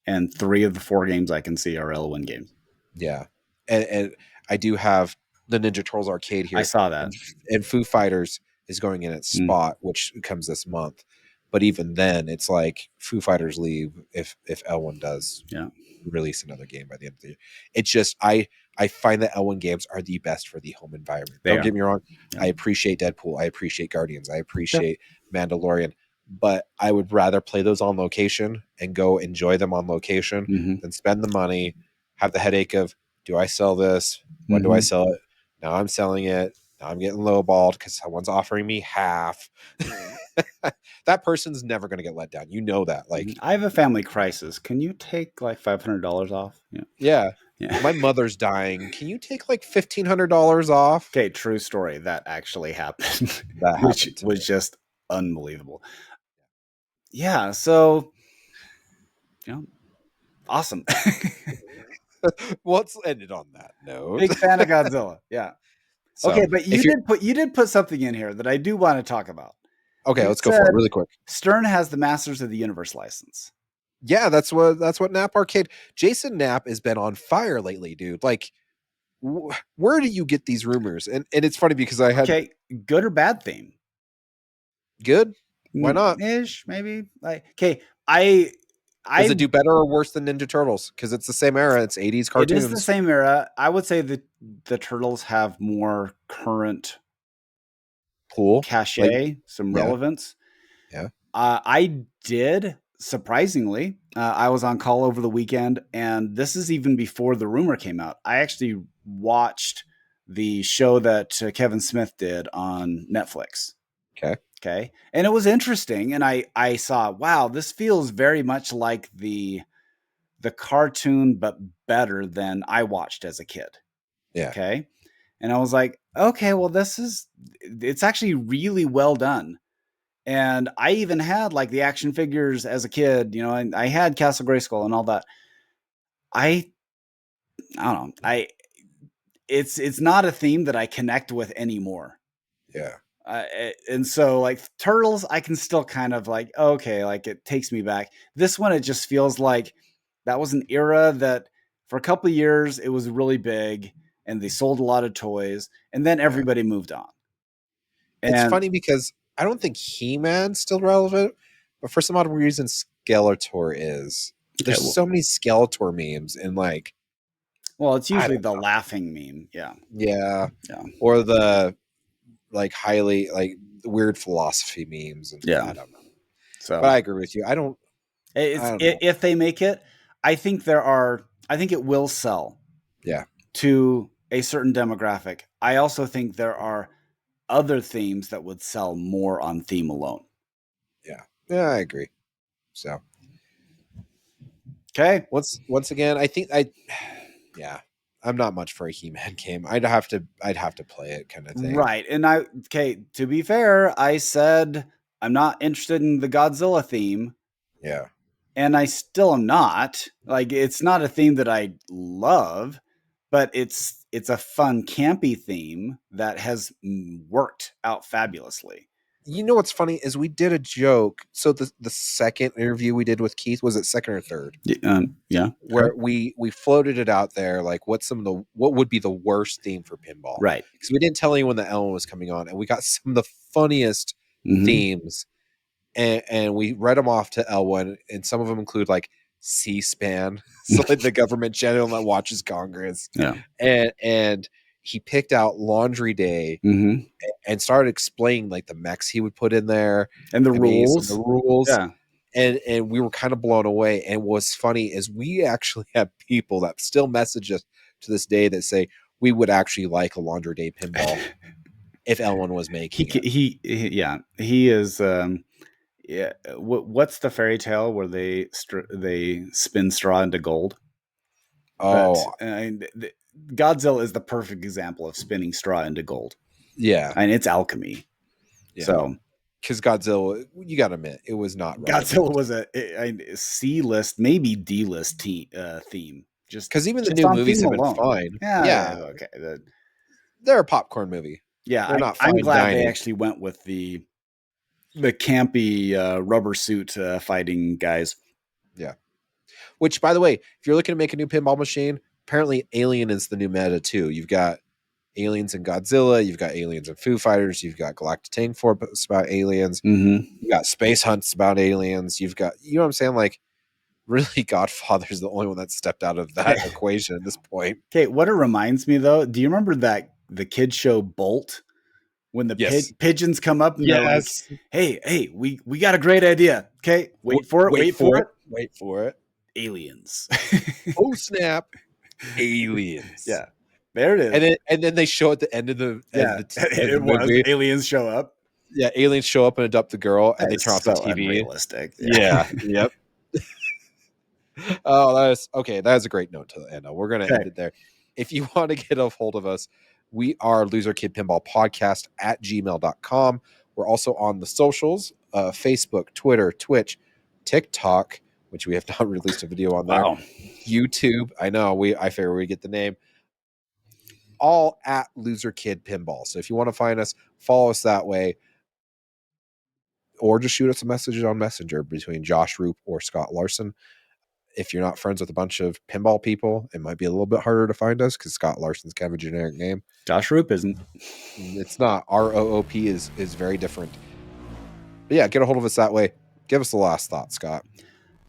and 3 of the 4 games I can see are L1 games. yeah, and I do have the Ninja Turtles arcade I here, saw that. and Foo Fighters is going in its Mm, spot, which comes this month. But even then, it's like Foo Fighters leave if L1 does yeah, release another game by the end of the year. It's just I find that L1 games are the best for the home environment. they Don't are. get me wrong. Yeah. I appreciate Deadpool. I appreciate Guardians. I Yeah. appreciate Mandalorian. But I would rather play those on location and go enjoy them on location Mm-hmm. than spend the money, have the headache of do I sell this? When do I Mm-hmm. sell it? Now I'm selling it. Now I'm getting lowballed because someone's offering me half. That person's never going to get let down. You know that. Like, I have a family crisis. Can you take like $500 off? Yeah. yeah, Yeah. my mother's dying. Can you take like $1,500 off? Okay, true story. That actually happened, That which happened to me. was just unbelievable. Yeah. So, awesome. Well, let's end it on that note. Big fan of Godzilla. Yeah. So Okay, but if you're you did put something in here that I do want to talk about. Okay, It let's go for it said really quick. Stern has the Masters of the Universe license. Yeah, that's what Nap Arcade. Jason Knapp has been on fire lately, dude. Like, where do you get these rumors? And it's funny because I had Okay, good or bad theme? good. Why not? Ish, maybe. Like, okay, I Does I it do better or worse than Ninja Turtles? Because it's the same era. It's 80s it is the cartoons. same era. I would say that the Turtles have more current Cool. Like, cachet, some yeah, relevance. yeah. I did surprisingly. I was on call over the weekend, and this is even before the rumor came out. I actually watched the show that Kevin Smith did on Netflix. Okay. Okay, and it was interesting, and I saw, wow, this feels very much like the cartoon, but better than I watched as a kid. Yeah. Okay, and I was like, okay, well, it's actually really well done. And I even had like the action figures as a kid, I had Castle Grayskull and all that. I I don't know. It's not a theme that I connect with anymore. Yeah. And so like Turtles, I can still kind of like, okay, like it takes me back. This one, it just feels like that was an era that for a couple of years it was really big and they sold a lot of toys, and then Yeah. everybody moved on. It's And funny because I don't think He-Man's still relevant, but for some odd reason, Skeletor is. okay, There's well, so many Skeletor memes, and like, it's I usually don't the know. laughing meme. Yeah. Yeah. Yeah. Or the like highly like weird philosophy memes, and Yeah. I don't know. So But I agree with you. I don't know. if they make it, I think it will sell Yeah. to a certain demographic. I also think there are other themes that would sell more on theme alone. Yeah. Yeah, I agree. So Okay. once again, I think I yeah. I'm not much for a He-Man game. I'd have to play it kind of thing. Right. And to be fair, I said I'm not interested in the Godzilla theme, Yeah. and I still am not. Like, it's not a theme that I love, but it's a fun campy theme that has worked out fabulously. You know what's funny is we did a joke. So the second interview we did with Keith, was it second or third? Yeah. Where we floated it out there, like what would be the worst theme for pinball? Right. Because we didn't tell anyone that Ellen was coming on, and we got some of the funniest Hmm. themes, and we read them off to Elwin, and some of them include like C-SPAN, so like the government channel that watches Congress, Yeah. and he picked out Laundry Day Hmm. and started explaining like the mechs he would put in there. And the I mean, some of the rules. rules, Yeah. and we were kind of blown away. And what's funny is we actually have people that still message us to this day that say we would actually like a Laundry Day pinball if Ellen was making it. Yeah, he is. Yeah. What's the fairy tale where they spin straw into gold? But Oh Godzilla is the perfect example of spinning straw into gold, yeah, and it's alchemy. yeah. So Because Godzilla, you got to admit, it was not Godzilla relevant. was a C list, maybe D list theme. Just Because even the just new on movies theme have been alone. fine. Yeah. Yeah, Okay. they're a popcorn movie. Yeah. They're not I'm fine glad they dining. actually went with the campy rubber suit fighting guys. Yeah. Which, by the way, if you're looking to make a new pinball machine, apparently Alien is the new meta too. You've got aliens in Godzilla, you've got aliens in Foo Fighters, you've got Galactic Tank Force about aliens, Mm-hmm. you got Space Hunts about aliens, you've got, you know what I'm saying? Like, really, Godfather's the only one that stepped out of that equation at this point. Okay, what it reminds me though, do you remember that the kid show Bolt, when the Yes. pigeons come up and they're like, Yes. "Hey, we got a great idea." Okay, wait for it, Wait wait for for it. it. Wait for it. Aliens. Oh snap! Aliens. Yeah, there it And is. then they show at the end of the Yeah, of the it was movie. aliens show up. Yeah, aliens show up and adopt the girl, and That they is turn off the so TV. unrealistic. Yeah. Yeah. Yep. Oh, that is okay. That is a great note to end on. We're going to end Okay. it there. If you want to get a hold of us, we are Loser Kid Pinball Podcast at gmail.com. We're also on the socials, Facebook, Twitter, Twitch, TikTok, which we have not released a video on there, Wow. YouTube. I know I figure we get the name. All at Loser Kid Pinball. So if you want to find us, follow us that way. or just shoot us a message on Messenger between Josh Roop or Scott Larson. If you're not friends with a bunch of pinball people, it might be a little bit harder to find us because Scott Larson's kind of a generic name. Josh Roop isn't. It's not. ROOP is very different. But yeah, get a hold of us that way. Give us the last thought, Scott.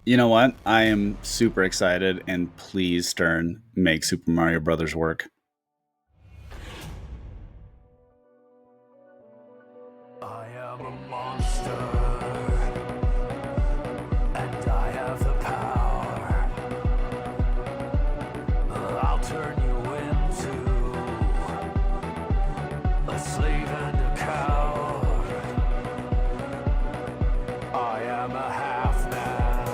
You know what? I am super excited, and please, Stern, make Super Mario Brothers work. I am a monster, and I have the power. I'll turn you into a slave and a coward. I am a half man.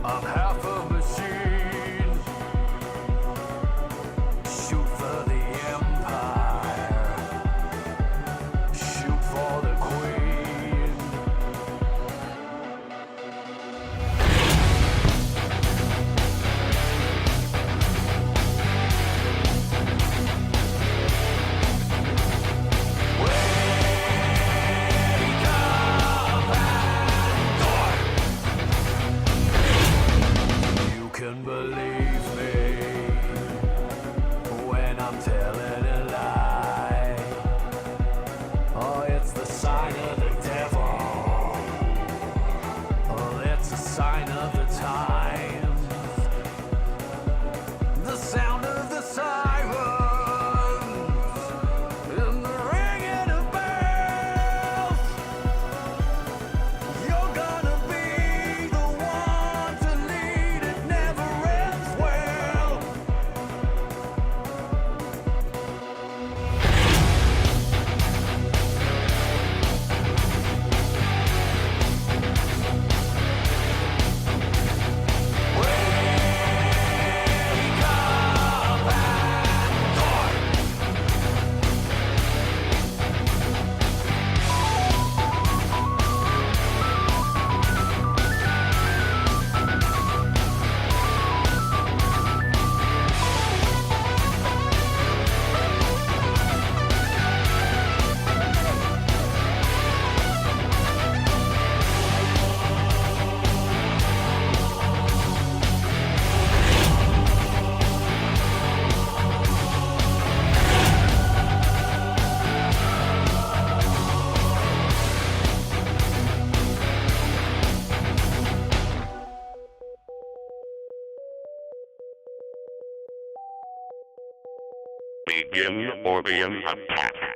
I'm half a machine. Shoot for the empire. Shoot for the queen. Wake up and you can believe me when I'm telling a lie. Oh, it's the sign of the devil. Oh, it's a sign of the times. The sound of the sirens and the ringing of bells. You're gonna be the one to lead. It never ends well. Begin Orbian attack.